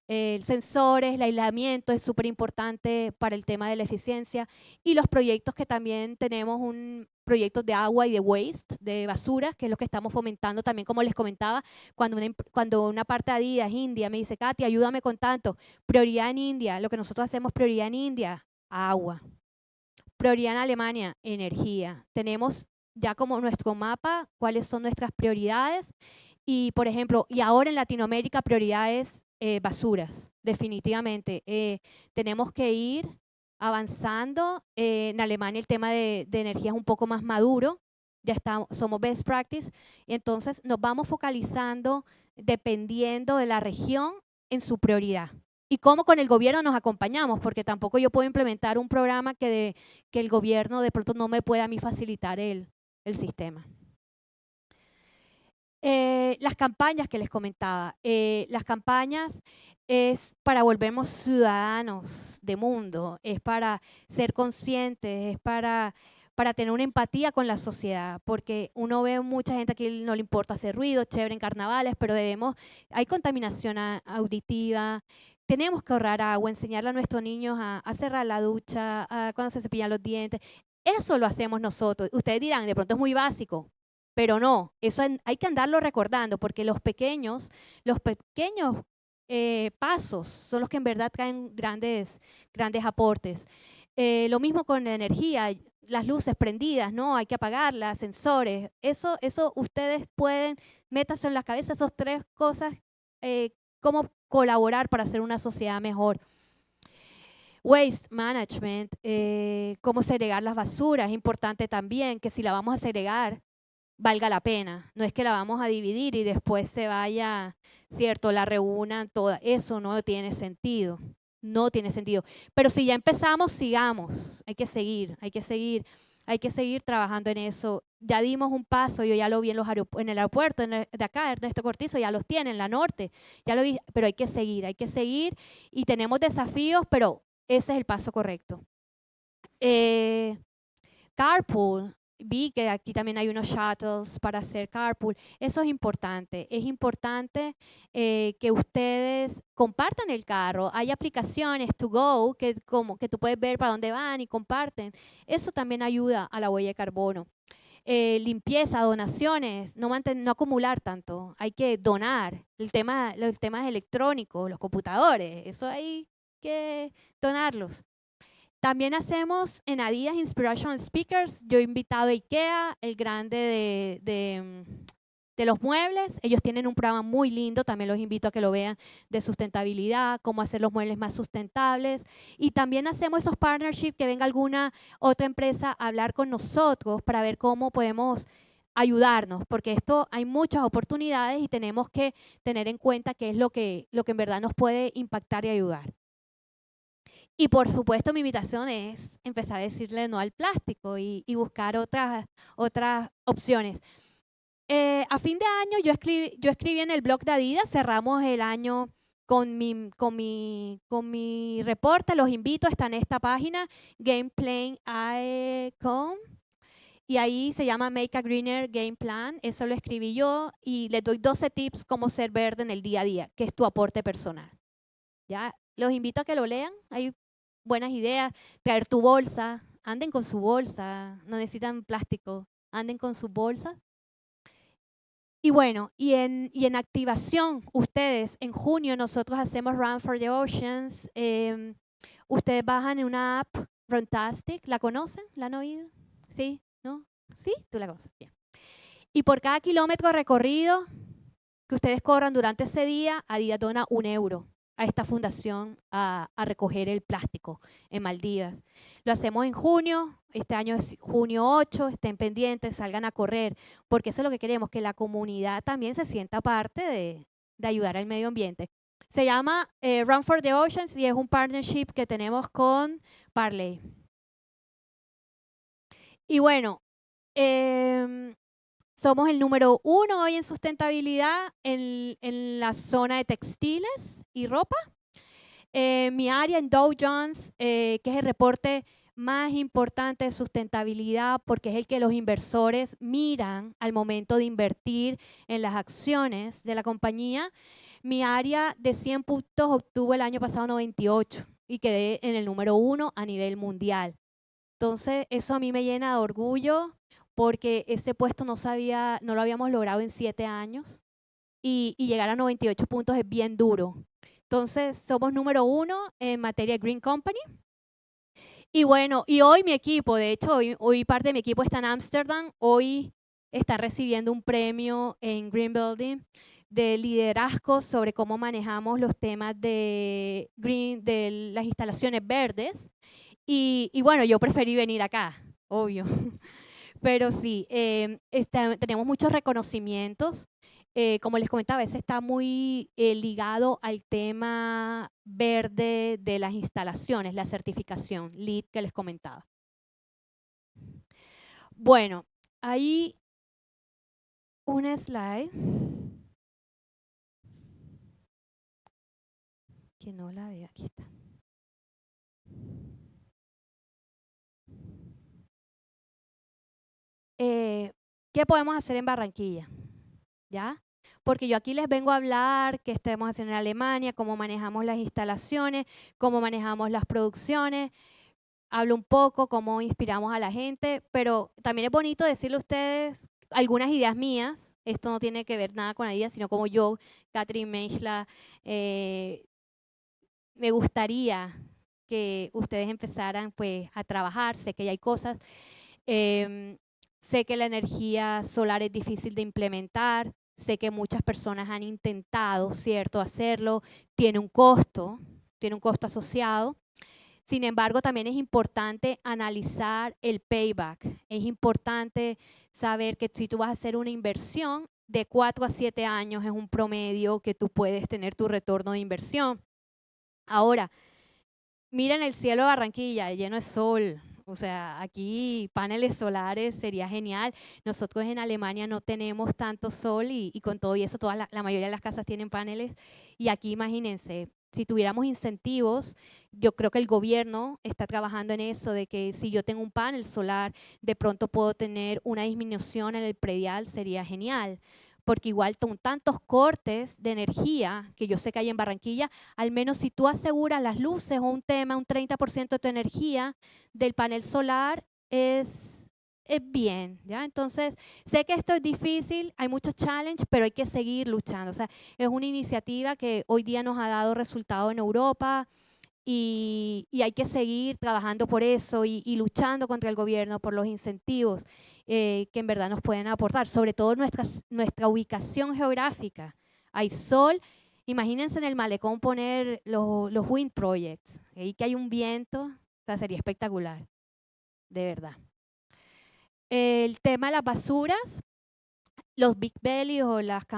Sensores, el aislamiento es súper importante para el tema de la eficiencia, y los proyectos que también tenemos, proyectos de agua y de waste, de basura, que es lo que estamos fomentando también, como les comentaba, cuando una parte de Adidas, India, me dice, Katy, ayúdame con tanto, prioridad en India, lo que nosotros hacemos, prioridad en India, agua. Prioridad en Alemania, energía. Tenemos ya como nuestro mapa cuáles son nuestras prioridades y, por ejemplo, y ahora en Latinoamérica prioridades basuras, definitivamente. Tenemos que ir avanzando. En Alemania el tema de energía es un poco más maduro, ya somos best practice, y entonces nos vamos focalizando dependiendo de la región en su prioridad. Y cómo con el gobierno nos acompañamos, porque tampoco yo puedo implementar un programa que el gobierno de pronto no me pueda a mí facilitar el sistema. Las campañas que les comentaba, las campañas es para volvernos ciudadanos de mundo, es para ser conscientes, es para tener una empatía con la sociedad, porque uno ve mucha gente que no le importa hacer ruido, chévere en carnavales, pero hay contaminación auditiva. Tenemos que ahorrar agua, enseñarle a nuestros niños a cerrar la ducha, cuando se cepillan los dientes. Eso lo hacemos nosotros. Ustedes dirán, de pronto es muy básico, pero no, eso hay que andarlo recordando, porque los pequeños pasos son los que en verdad traen grandes aportes. Lo mismo con la energía, las luces prendidas, ¿no? Hay que apagarlas, sensores. Eso ustedes pueden, métanse en la cabeza esas 3 cosas, cómo colaborar para hacer una sociedad mejor. Waste management, cómo segregar las basuras, es importante también que si la vamos a segregar, valga la pena. No es que la vamos a dividir y después se vaya, ¿cierto? La reúnan toda. Eso no tiene sentido. No tiene sentido. Pero si ya empezamos, sigamos. Hay que seguir, hay que seguir. Hay que seguir trabajando en eso. Ya dimos un paso, yo ya lo vi en en el aeropuerto de acá, Ernesto Cortizo, ya los tiene en la norte, ya lo vi, pero hay que seguir y tenemos desafíos, pero ese es el paso correcto. Carpool, vi que aquí también hay unos shuttles para hacer carpool. Eso es importante que ustedes compartan el carro. Hay aplicaciones to go que tú puedes ver para dónde van y comparten. Eso también ayuda a la huella de carbono. Limpieza, donaciones, no acumular tanto. Hay que donar. Los temas electrónicos, los computadores, eso hay que donarlos. También hacemos en Adidas Inspirational Speakers. Yo he invitado a IKEA, el grande de los muebles. Ellos tienen un programa muy lindo, también los invito a que lo vean, de sustentabilidad, cómo hacer los muebles más sustentables. Y también hacemos esos partnerships, que venga alguna otra empresa a hablar con nosotros para ver cómo podemos ayudarnos, porque esto hay muchas oportunidades y tenemos que tener en cuenta qué es lo que en verdad nos puede impactar y ayudar. Y por supuesto mi invitación es empezar a decirle no al plástico y buscar otras opciones. A fin de año yo escribí en el blog de Adidas, cerramos el año con mi reporte, los invito, está en esta página, gameplan.com, y ahí se llama Make a Greener Game Plan, eso lo escribí yo, y les doy 12 tips cómo ser verde en el día a día, que es tu aporte personal. ¿Ya? Los invito a que lo lean, hay buenas ideas, traer tu bolsa, anden con su bolsa, no necesitan plástico, anden con su bolsa. Y bueno, y en activación, ustedes, en junio nosotros hacemos Run for the Oceans, ustedes bajan en una app, Runtastic, ¿la conocen? ¿La han oído? ¿Sí? ¿No? ¿Sí? ¿Tú la conoces? Bien. Y por cada kilómetro recorrido que ustedes corran durante ese día, Adidas dona €1 a esta fundación a recoger el plástico en Maldivas. Lo hacemos en junio, este año es junio 8, estén pendientes, salgan a correr, porque eso es lo que queremos, que la comunidad también se sienta parte de ayudar al medio ambiente. Se llama Run for the Oceans y es un partnership que tenemos con Parley. Y bueno, somos el número 1 hoy en sustentabilidad en la zona de textiles y ropa. Mi área en Dow Jones, que es el reporte más importante de sustentabilidad, porque es el que los inversores miran al momento de invertir en las acciones de la compañía. Mi área de 100 puntos obtuvo el año pasado 98 y quedé en el número 1 a nivel mundial. Entonces, eso a mí me llena de orgullo, porque este puesto no lo habíamos logrado en 7 años y llegar a 98 puntos es bien duro. Entonces, somos número 1 en materia de Green Company. Y bueno, y hoy mi equipo, de hecho, hoy parte de mi equipo está en Ámsterdam, hoy está recibiendo un premio en Green Building de liderazgo sobre cómo manejamos los temas de las instalaciones verdes. Y bueno, yo preferí venir acá, obvio. Pero sí, tenemos muchos reconocimientos. Como les comentaba, ese está muy ligado al tema verde de las instalaciones, la certificación LEED que les comentaba. Bueno, hay un slide que no la veo, aquí está. ¿Qué podemos hacer en Barranquilla? ¿Ya? Porque yo aquí les vengo a hablar qué estamos haciendo en Alemania, cómo manejamos las instalaciones, cómo manejamos las producciones, hablo un poco cómo inspiramos a la gente, pero también es bonito decirle a ustedes algunas ideas mías. Esto no tiene que ver nada con Adidas, sino como yo, Catherine Mechla, me gustaría que ustedes empezaran pues a trabajar. Sé que ya hay cosas. Sé que la energía solar es difícil de implementar, sé que muchas personas han intentado, ¿cierto?, hacerlo, tiene un costo asociado. Sin embargo, también es importante analizar el payback. Es importante saber que si tú vas a hacer una inversión, de 4 a 7 años es un promedio que tú puedes tener tu retorno de inversión. Ahora, miren el cielo de Barranquilla, lleno de sol. O sea, aquí paneles solares sería genial. Nosotros en Alemania no tenemos tanto sol y con todo y eso, la mayoría de las casas tienen paneles. Y aquí imagínense, si tuviéramos incentivos, yo creo que el gobierno está trabajando en eso, de que si yo tengo un panel solar, de pronto puedo tener una disminución en el predial, sería genial. Porque igual con tantos cortes de energía que yo sé que hay en Barranquilla, al menos si tú aseguras las luces o un tema, un 30% de tu energía del panel solar es bien, ¿ya? Entonces, sé que esto es difícil, hay muchos challenges, pero hay que seguir luchando. O sea, es una iniciativa que hoy día nos ha dado resultado en Europa y hay que seguir trabajando por eso y luchando contra el gobierno por los incentivos que en verdad nos pueden aportar, sobre todo nuestra ubicación geográfica. Hay sol, imagínense en el malecón poner los wind projects, ahí que hay un viento, o sea, sería espectacular, de verdad. El tema de las basuras, los Big Belly o estos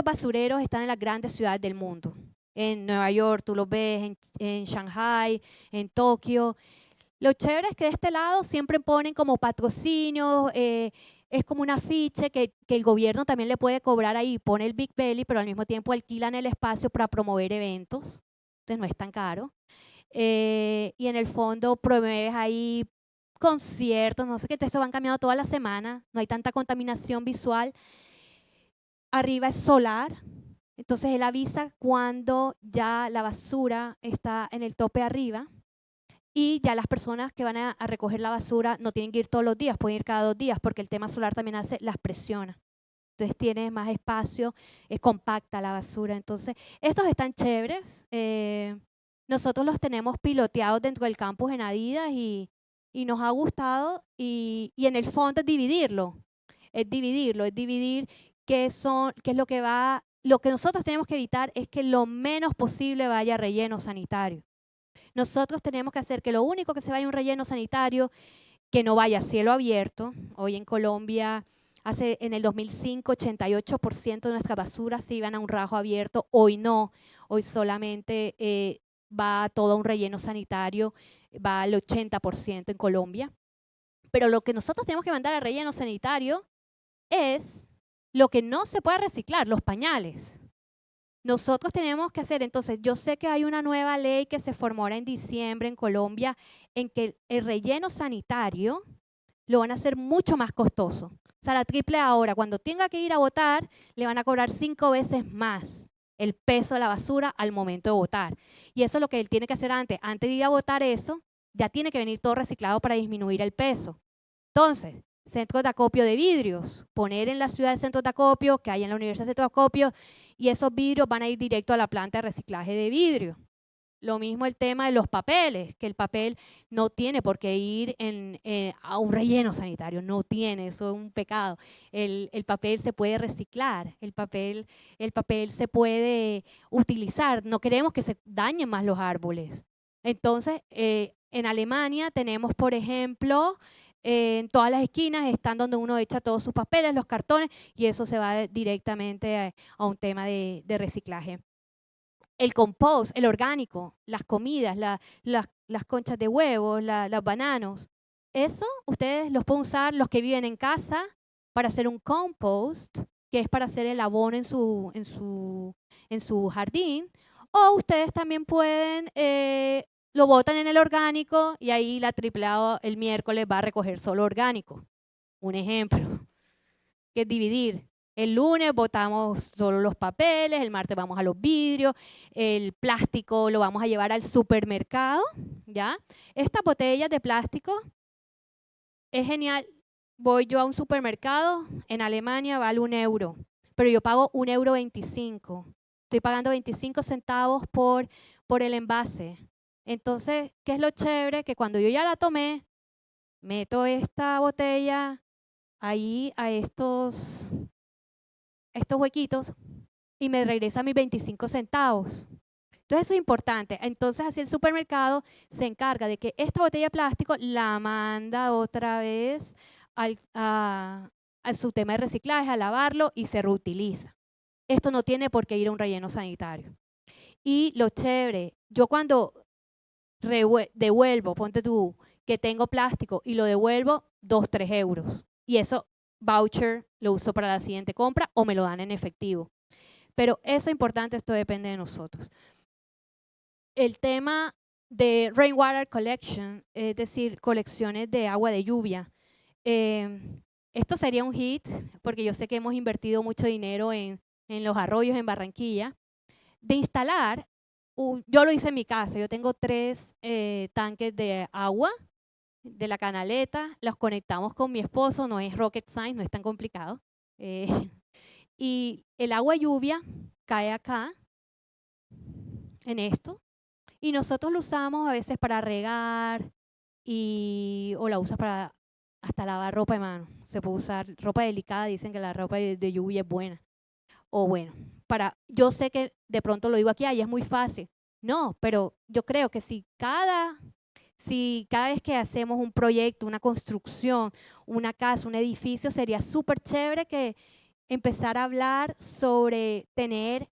basureros están en las grandes ciudades del mundo. En Nueva York, tú los ves, en Shanghai, en Tokio. Lo chévere es que de este lado siempre ponen como patrocinio, es como un afiche que el gobierno también le puede cobrar ahí, pone el Big Belly, pero al mismo tiempo alquilan el espacio para promover eventos, entonces no es tan caro. Y en el fondo promueves ahí conciertos, no sé qué, eso van cambiando toda la semana, no hay tanta contaminación visual. Arriba es solar, entonces él avisa cuando ya la basura está en el tope arriba y ya las personas que van a recoger la basura no tienen que ir todos los días, pueden ir cada 2 días porque el tema solar también las presiona. Entonces tienes más espacio, es compacta la basura. Entonces, estos están chéveres. Nosotros los tenemos piloteados dentro del campus en Adidas y nos ha gustado y en el fondo es dividirlo, es dividir qué es lo que va, lo que nosotros tenemos que evitar es que lo menos posible vaya a relleno sanitario. Nosotros tenemos que hacer que lo único que se vaya a un relleno sanitario, que no vaya a cielo abierto. Hoy en Colombia, en el 2005, 88% de nuestras basuras se iban a un rajo abierto. Hoy no, hoy solamente va todo a un relleno sanitario, va al 80% en Colombia. Pero lo que nosotros tenemos que mandar al relleno sanitario es lo que no se puede reciclar, los pañales. Nosotros tenemos que hacer, entonces, yo sé que hay una nueva ley que se formará en diciembre en Colombia en que el relleno sanitario lo van a hacer mucho más costoso. O sea, la triple ahora, cuando tenga que ir a votar, le van a cobrar 5 veces más el peso de la basura al momento de votar. Y eso es lo que él tiene que hacer antes. Antes de ir a votar eso, ya tiene que venir todo reciclado para disminuir el peso. Entonces, centros de acopio de vidrios, poner en la ciudad de centros de acopio, que hay en la Universidad de Centros de Acopio, y esos vidrios van a ir directo a la planta de reciclaje de vidrio. Lo mismo el tema de los papeles, que el papel no tiene por qué ir a un relleno sanitario, no tiene, eso es un pecado. El papel se puede reciclar, el papel se puede utilizar, no queremos que se dañen más los árboles. Entonces, en Alemania tenemos, por ejemplo, en todas las esquinas están donde uno echa todos sus papeles, los cartones, y eso se va directamente a un tema de reciclaje. El compost, el orgánico, las comidas, las conchas de huevos, los bananos, eso ustedes los pueden usar los que viven en casa para hacer un compost, que es para hacer el abono en su jardín, o ustedes también pueden, lo botan en el orgánico y ahí la triplado el miércoles va a recoger solo orgánico. Un ejemplo, que es dividir. El lunes botamos solo los papeles, el martes vamos a los vidrios, el plástico lo vamos a llevar al supermercado, ¿ya? Estas botellas de plástico es genial. Voy yo a un supermercado, en Alemania vale 1 euro, pero yo pago 1,25 €. Estoy pagando 25 centavos por el envase. Entonces, ¿qué es lo chévere? Que cuando yo ya la tomé, meto esta botella ahí a estos huequitos y me regresa mis 25 centavos. Entonces eso es importante. Entonces así el supermercado se encarga de que esta botella de plástico la manda otra vez a su tema de reciclaje, a lavarlo y se reutiliza. Esto no tiene por qué ir a un relleno sanitario. Y lo chévere, yo cuando devuelvo, ponte tú, que tengo plástico y lo devuelvo, 2, 3 euros. Y eso, voucher, lo uso para la siguiente compra o me lo dan en efectivo. Pero eso es importante, esto depende de nosotros. El tema de Rainwater Collection, es decir, colecciones de agua de lluvia. Esto sería un hit, porque yo sé que hemos invertido mucho dinero en los arroyos en Barranquilla. De instalar, yo lo hice en mi casa, yo tengo 3 tanques de agua de la canaleta, los conectamos con mi esposo, no es rocket science, no es tan complicado. Y el agua lluvia cae acá, en esto, y nosotros lo usamos a veces para regar o la usas para hasta lavar ropa de mano. Se puede usar ropa delicada, dicen que la ropa de lluvia es buena. O bueno, yo sé que de pronto lo digo aquí, es muy fácil. No, pero yo creo que si cada vez que hacemos un proyecto, una construcción, una casa, un edificio, sería súper chévere que empezar a hablar sobre tener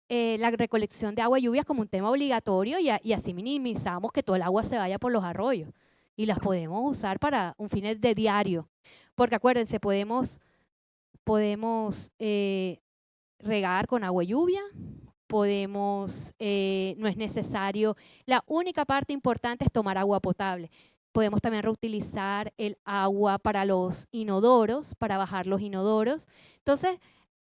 la recolección de agua y lluvias como un tema obligatorio y así minimizamos que todo el agua se vaya por los arroyos y las podemos usar para un fin de diario. Porque acuérdense, podemos regar con agua y lluvia, no es necesario, la única parte importante es tomar agua potable. Podemos también reutilizar el agua para los inodoros, para bajar los inodoros. Entonces,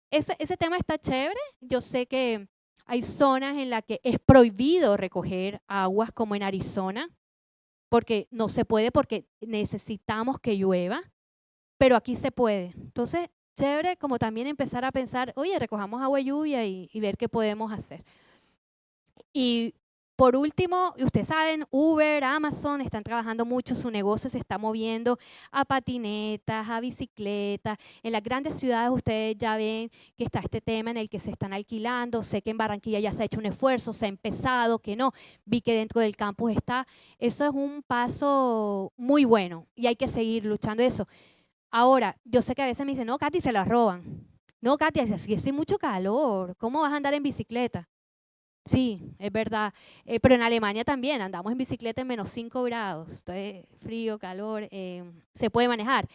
ese tema está chévere. Yo sé que hay zonas en las que es prohibido recoger aguas, como en Arizona, porque no se puede, porque necesitamos que llueva, pero aquí se puede. Entonces, chévere como también empezar a pensar, oye, recojamos agua y lluvia y ver qué podemos hacer. Y por último, ustedes saben, Uber, Amazon están trabajando mucho, su negocio se está moviendo a patinetas, a bicicletas. En las grandes ciudades ustedes ya ven que está este tema en el que se están alquilando. Sé que en Barranquilla ya se ha hecho un esfuerzo, se ha empezado, que no. Vi que dentro del campus está. Eso es un paso muy bueno y hay que seguir luchando eso. Ahora, yo sé que a veces me dicen, no, Katy, se la roban. No, Katy, así hace mucho calor. ¿Cómo vas a andar en bicicleta? Sí, es verdad. Pero en Alemania también andamos en bicicleta en -5 grados. Entonces, frío, calor, se puede manejar.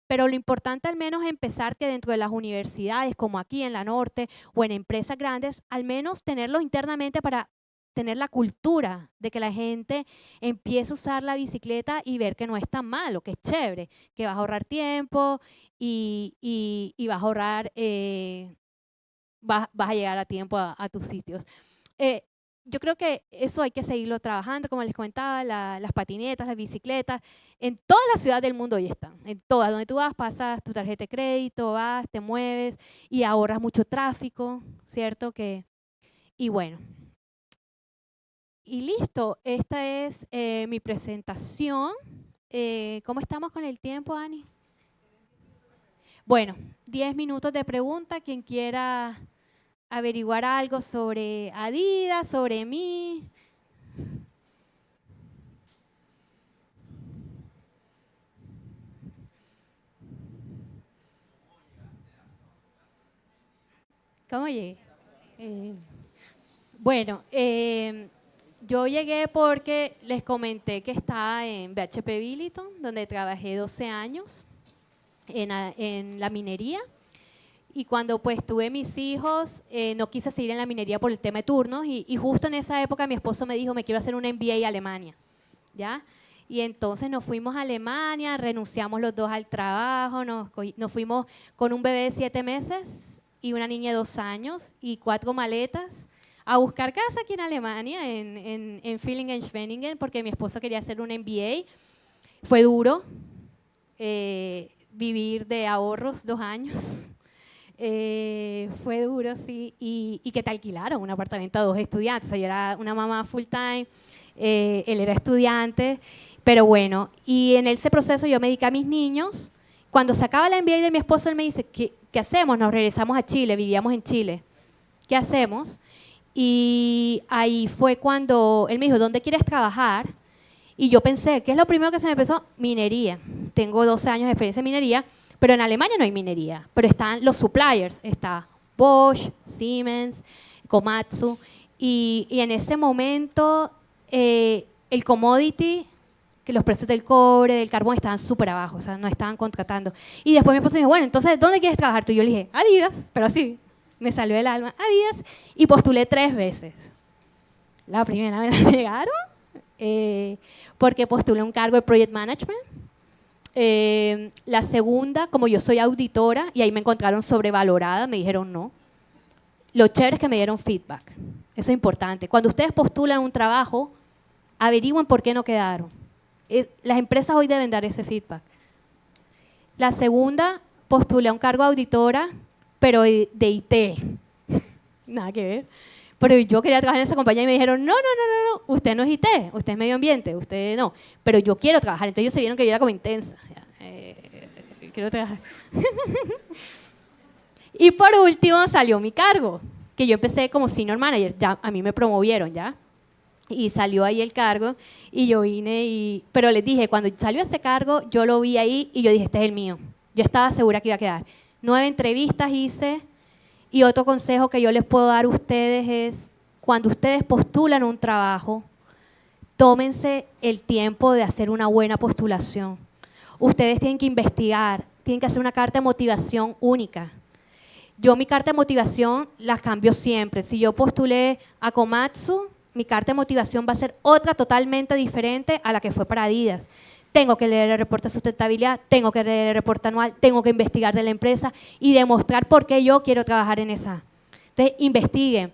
Pero lo importante al menos es empezar que dentro de las universidades, como aquí en la Norte, o en empresas grandes, al menos tenerlo internamente para tener la cultura de que la gente empiece a usar la bicicleta y ver que no es tan malo, que es chévere, que vas a ahorrar tiempo y vas a ahorrar, vas a llegar a tiempo a tus sitios. Yo creo que eso hay que seguirlo trabajando, como les comentaba, las patinetas, las bicicletas, en todas las ciudades del mundo hoy están, en todas, donde tú vas, pasas tu tarjeta de crédito, vas, te mueves y ahorras mucho tráfico, ¿cierto? Y bueno, y listo, esta es mi presentación. ¿Cómo estamos con el tiempo, Ani? Bueno, 10 minutos de pregunta, quien quiera averiguar algo sobre Adidas, sobre mí. ¿Cómo llegué? Bueno, yo llegué porque les comenté que estaba en BHP Billiton, donde trabajé 12 años en la minería. Y cuando pues tuve mis hijos, no quise seguir en la minería por el tema de turnos y justo en esa época mi esposo me dijo, me quiero hacer un MBA a Alemania, ¿ya? Y entonces nos fuimos a Alemania, renunciamos los dos al trabajo, nos fuimos con un bebé de 7 meses y una niña de 2 años y 4 maletas a buscar casa aquí en Alemania, en Villingen-Schwenningen, porque mi esposo quería hacer un MBA. Fue duro vivir de ahorros 2 años. Fue duro, sí, y que te alquilaron un apartamento a 2 estudiantes. O sea, yo era una mamá full time, él era estudiante, pero bueno, y en ese proceso yo me dediqué a mis niños. Cuando se acaba la MBA de mi esposo, él me dice, ¿qué hacemos? Nos regresamos a Chile, vivíamos en Chile. ¿Qué hacemos? Y ahí fue cuando él me dijo, ¿dónde quieres trabajar? Y yo pensé, ¿qué es lo primero que se me empezó? Minería. Tengo 12 años de experiencia en minería. Pero en Alemania no hay minería, pero están los suppliers, está Bosch, Siemens, Komatsu, y en ese momento el commodity, que los precios del cobre, del carbón estaban súper abajo, o sea, no estaban contratando. Y después mi esposo me dijo, bueno, entonces, ¿dónde quieres trabajar tú? Y yo le dije, Adidas, pero así, me salió el alma, Adidas, y postulé 3 veces. La primera me la negaron, porque postulé un cargo de Project Management. La segunda, como yo soy auditora, y ahí me encontraron sobrevalorada, me dijeron no. Lo chévere es que me dieron feedback, eso es importante. Cuando ustedes postulan un trabajo, averigüen por qué no quedaron. Las empresas hoy deben dar ese feedback. La segunda, postulé a un cargo de auditora, pero de IT. Nada que ver. Pero yo quería trabajar en esa compañía y me dijeron, no, usted no es IT, usted es medio ambiente, usted no. Pero yo quiero trabajar. Entonces ellos se vieron que yo era como intensa. Quiero trabajar. Y por último salió mi cargo, que yo empecé como senior manager. Ya, a mí me promovieron, ¿ya? Y salió ahí el cargo y yo vine pero les dije, cuando salió ese cargo, yo lo vi ahí y yo dije, este es el mío. Yo estaba segura que iba a quedar. 9 entrevistas hice y otro consejo que yo les puedo dar a ustedes es, cuando ustedes postulan un trabajo, tómense el tiempo de hacer una buena postulación. Ustedes tienen que investigar, tienen que hacer una carta de motivación única. Yo mi carta de motivación la cambio siempre. Si yo postulé a Komatsu, mi carta de motivación va a ser otra totalmente diferente a la que fue para Adidas. Tengo que leer el reporte de sustentabilidad, tengo que leer el reporte anual, tengo que investigar de la empresa y demostrar por qué yo quiero trabajar en esa. Entonces, investiguen.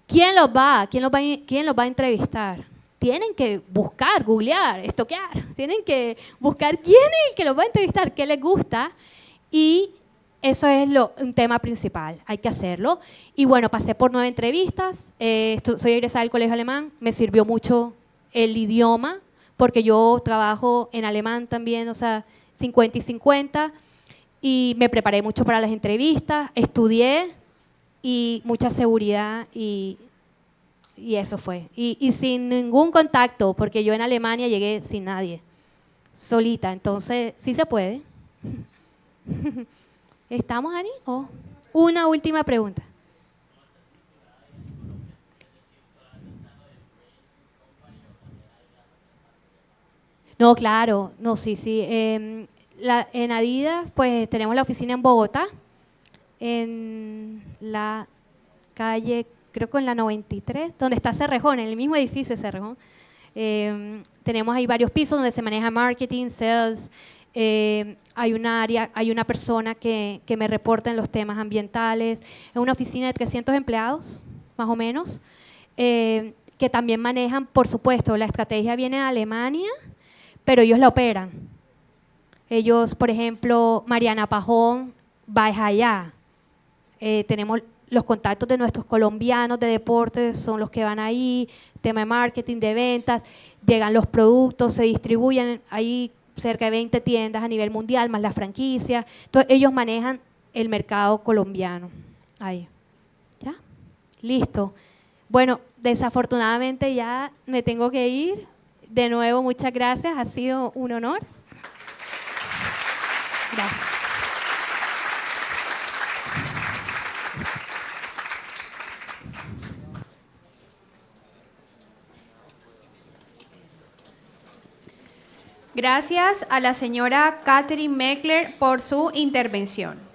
¿Quién los va a entrevistar? Tienen que buscar, googlear, estoquear. Tienen que buscar quién es el que los va a entrevistar, qué les gusta y eso es un tema principal, hay que hacerlo. Y bueno, pasé por 9 entrevistas, soy egresada del colegio alemán, me sirvió mucho el idioma, porque yo trabajo en alemán también, o sea, 50 y 50, y me preparé mucho para las entrevistas, estudié, y mucha seguridad, y eso fue. Y sin ningún contacto, porque yo en Alemania llegué sin nadie, solita, entonces sí se puede. ¿Estamos, Ani? Oh. Una última pregunta. No, claro, no, sí. En Adidas, pues tenemos la oficina en Bogotá, en la calle, creo que en la 93, donde está Cerrejón, en el mismo edificio de Cerrejón. Tenemos ahí varios pisos donde se maneja marketing, sales. Hay una persona que me reporta en los temas ambientales. Es una oficina de 300 empleados, más o menos, que también manejan, por supuesto, la estrategia viene de Alemania, pero ellos la operan. Ellos, por ejemplo, Mariana Pajón va allá. Tenemos los contactos de nuestros colombianos de deportes, son los que van ahí, tema de marketing, de ventas, llegan los productos, se distribuyen ahí cerca de 20 tiendas a nivel mundial, más la franquicia. Entonces, ellos manejan el mercado colombiano. Ahí. ¿Ya? Listo. Bueno, desafortunadamente ya me tengo que ir. De nuevo, muchas gracias. Ha sido un honor. Gracias. Gracias a la señora Catherine Meckler por su intervención.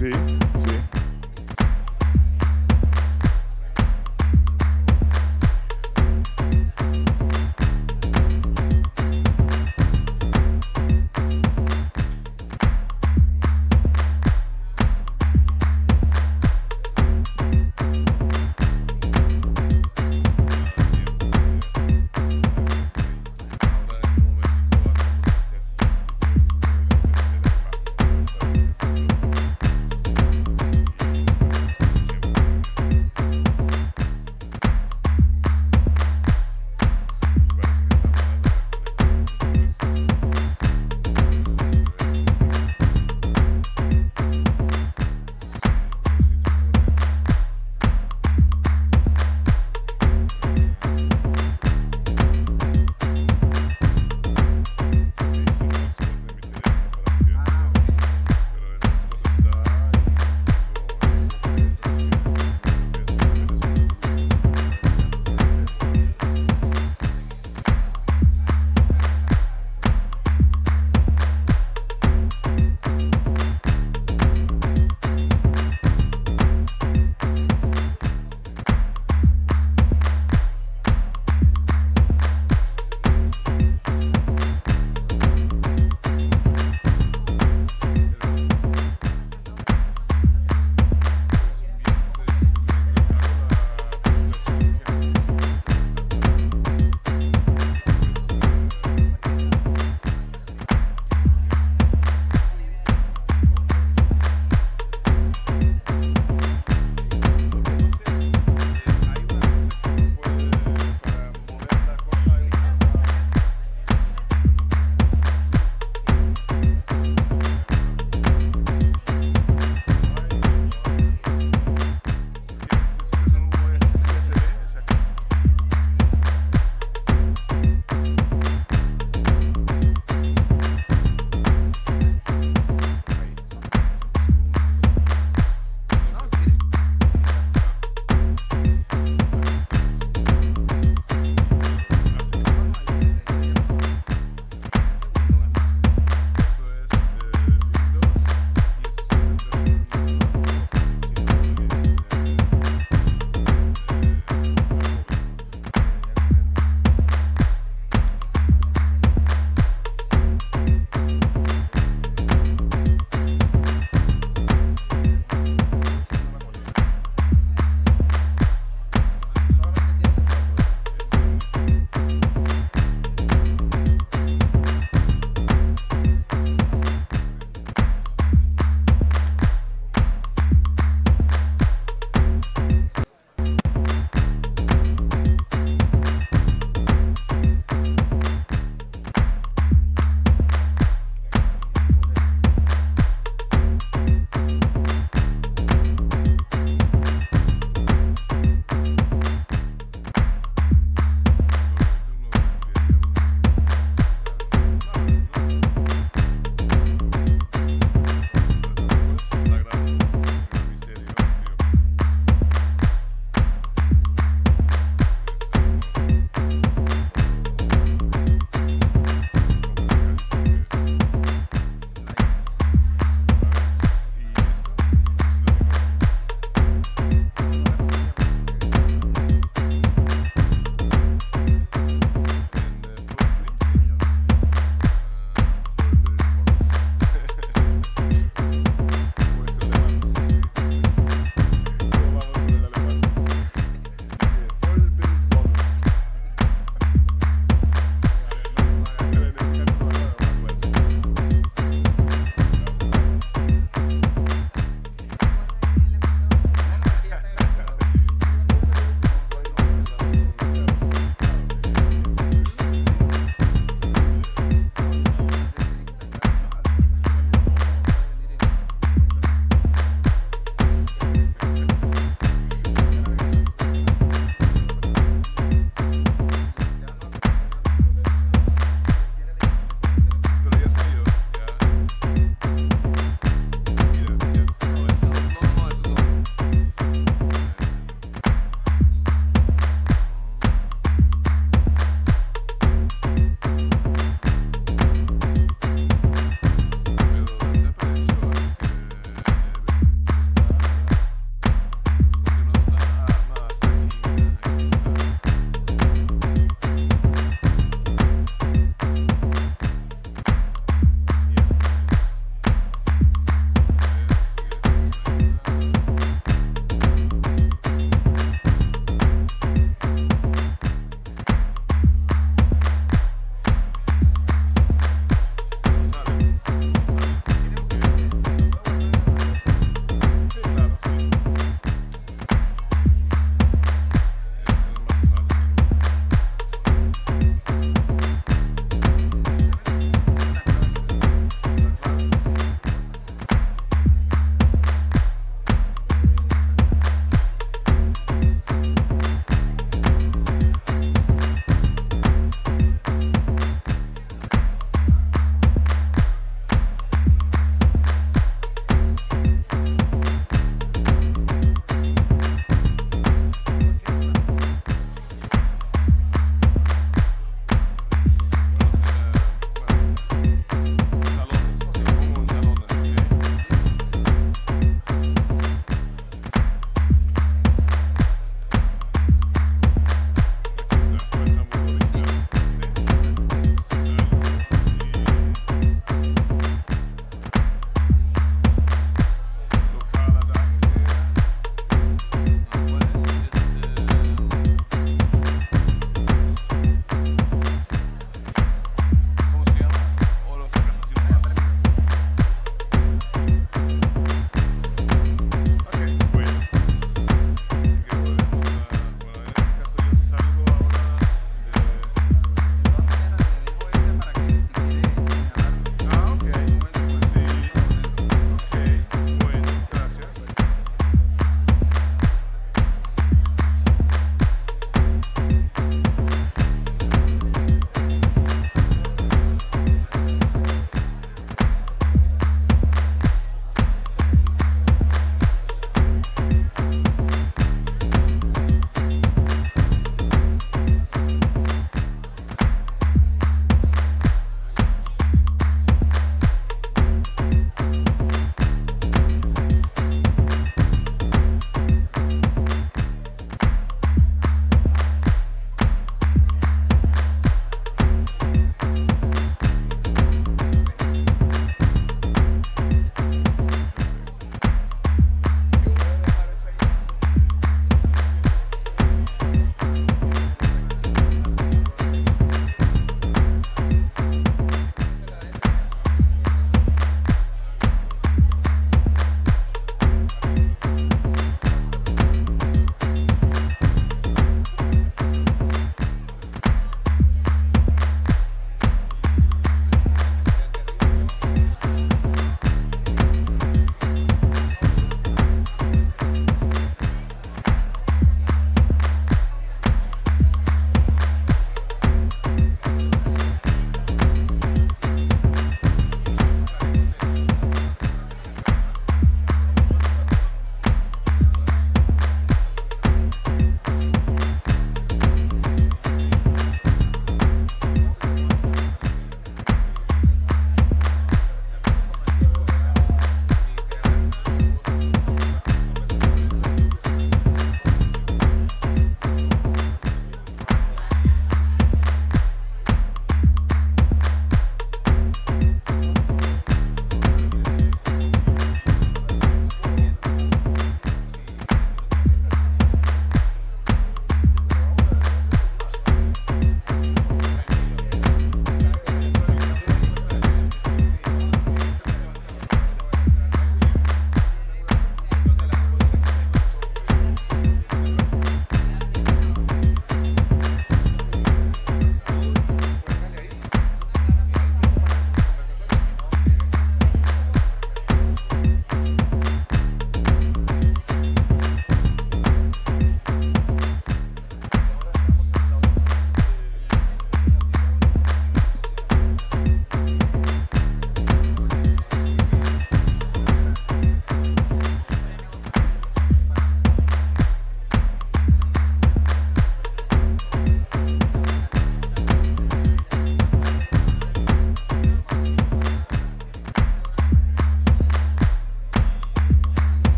Sí, sí.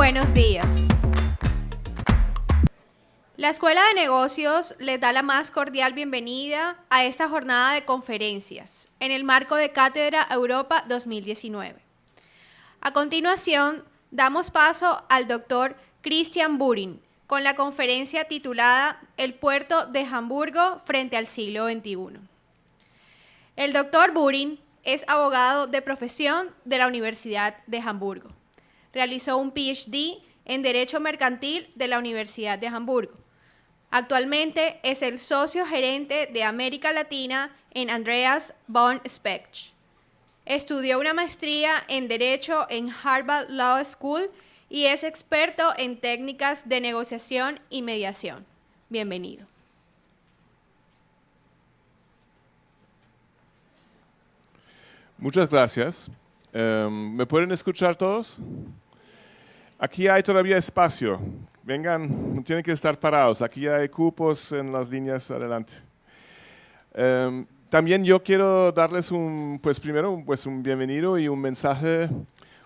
buenos días. La Escuela de Negocios les da la más cordial bienvenida a esta jornada de conferencias en el marco de Cátedra Europa 2019. A continuación, damos paso al doctor Christian Burin con la conferencia titulada El puerto de Hamburgo frente al siglo XXI. El doctor Burin es abogado de profesión de la Universidad de Hamburgo. Realizó un PhD en Derecho Mercantil de la Universidad de Hamburgo. Actualmente es el socio gerente de América Latina en Andreas von Specht. Estudió una maestría en Derecho en Harvard Law School y es experto en técnicas de negociación y mediación. Bienvenido. Muchas gracias. ¿Me pueden escuchar todos? Aquí hay todavía espacio. Vengan, no tienen que estar parados. Aquí hay cupos en las líneas adelante. También yo quiero darles un bienvenido y un mensaje,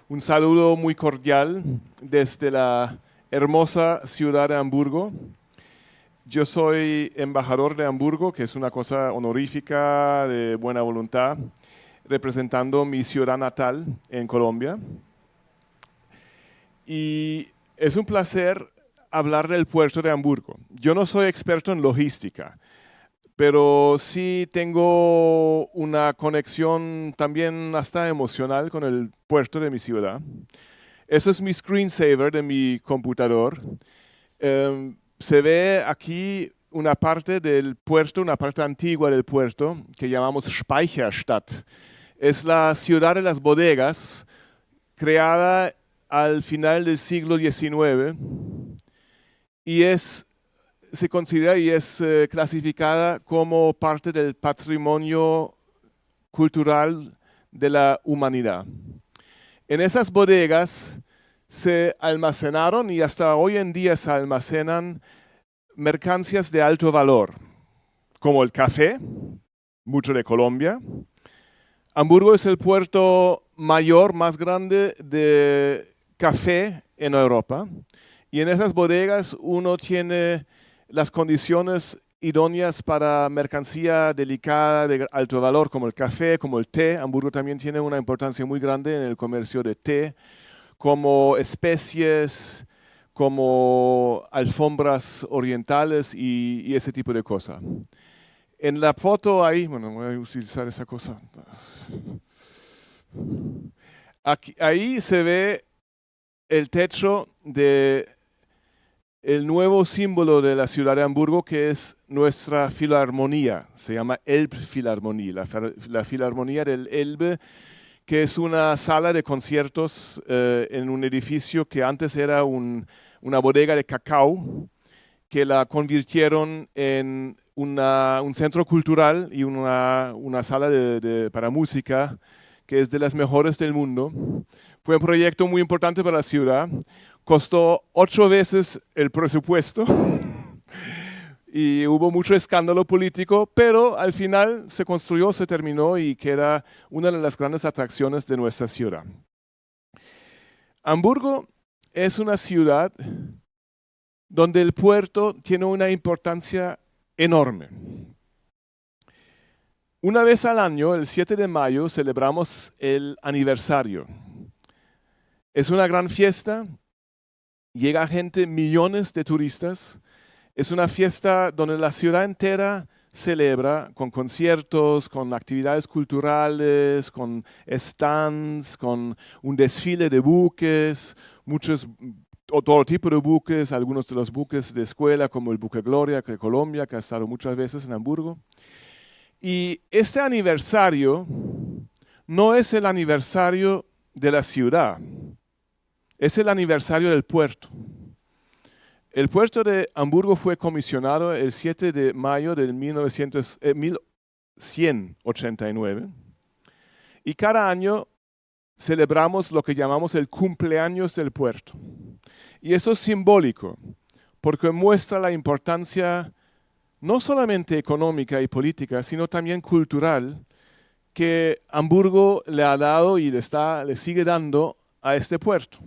un saludo muy cordial desde la hermosa ciudad de Hamburgo. Yo soy embajador de Hamburgo, que es una cosa honorífica de buena voluntad, representando mi ciudad natal en Colombia. Y es un placer hablar del puerto de Hamburgo. Yo no soy experto en logística, pero sí tengo una conexión también hasta emocional con el puerto de mi ciudad. Eso es mi screensaver de mi computador. Se ve aquí una parte del puerto, una parte antigua del puerto, que llamamos Speicherstadt. Es la ciudad de las bodegas, creada al final del siglo XIX, y se considera y es clasificada como parte del patrimonio cultural de la humanidad. En esas bodegas se almacenaron y hasta hoy en día se almacenan mercancías de alto valor, como el café, mucho de Colombia. Hamburgo es el puerto mayor, más grande de café en Europa. Y en esas bodegas uno tiene las condiciones idóneas para mercancía delicada de alto valor, como el café, como el té. Hamburgo también tiene una importancia muy grande en el comercio de té, como especies, como alfombras orientales y ese tipo de cosas. En la foto ahí, bueno, voy a utilizar esa cosa. Ahí se ve el techo de el nuevo símbolo de la ciudad de Hamburgo, que es nuestra filarmonía. Se llama Elbphilharmonie, la Filarmonía del Elbe, que es una sala de conciertos en un edificio que antes era una bodega de cacao, que la convirtieron en un centro cultural y una sala para música, que es de las mejores del mundo. Fue un proyecto muy importante para la ciudad. Costó 8 veces el presupuesto y hubo mucho escándalo político, pero al final se construyó, se terminó y queda una de las grandes atracciones de nuestra ciudad. Hamburgo es una ciudad donde el puerto tiene una importancia enorme. Una vez al año, el 7 de mayo, celebramos el aniversario. Es una gran fiesta, llega gente, millones de turistas. Es una fiesta donde la ciudad entera celebra con conciertos, con actividades culturales, con stands, con un desfile de buques, todo tipo de buques, algunos de los buques de escuela como el buque Gloria de Colombia, que ha estado muchas veces en Hamburgo. Y este aniversario no es el aniversario de la ciudad, es el aniversario del puerto. El puerto de Hamburgo fue comisionado el 7 de mayo de 1189 y cada año celebramos lo que llamamos el cumpleaños del puerto. Y eso es simbólico, porque muestra la importancia no solamente económica y política, sino también cultural, que Hamburgo le ha dado y le sigue dando a este puerto.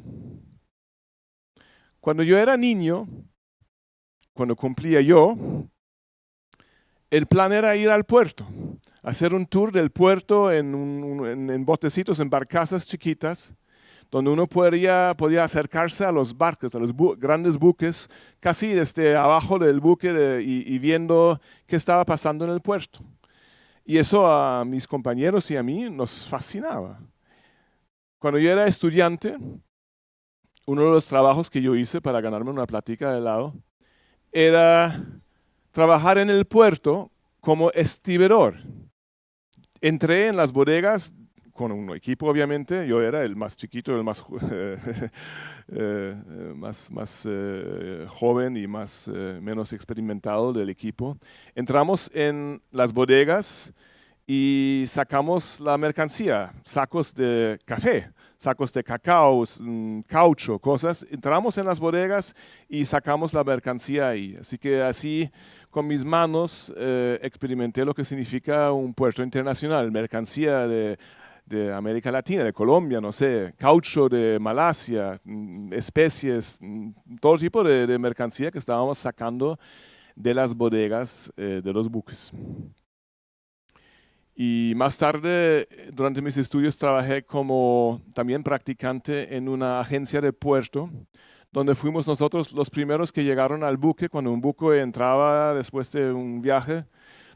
Cuando yo era niño, cuando cumplía yo, el plan era ir al puerto, hacer un tour del puerto en botecitos, en barcazas chiquitas, donde uno podía acercarse a los barcos, a los grandes buques, casi desde abajo del buque y viendo qué estaba pasando en el puerto. Y eso a mis compañeros y a mí nos fascinaba. Cuando yo era estudiante, uno de los trabajos que yo hice para ganarme una platica de helado era trabajar en el puerto como estibador. Entré en las bodegas con un equipo, obviamente. Yo era el más chiquito, el más, joven y menos experimentado del equipo. Entramos en las bodegas y sacamos la mercancía, sacos de café, sacos de cacao, caucho, cosas. Entramos en las bodegas y sacamos la mercancía ahí. Así que así, con mis manos, experimenté lo que significa un puerto internacional, mercancía de América Latina, de Colombia, no sé, caucho de Malasia, especies, todo tipo de mercancía que estábamos sacando de las bodegas de los buques. Y más tarde, durante mis estudios, trabajé como también practicante en una agencia de puerto, donde fuimos nosotros los primeros que llegaron al buque. Cuando un buque entraba después de un viaje,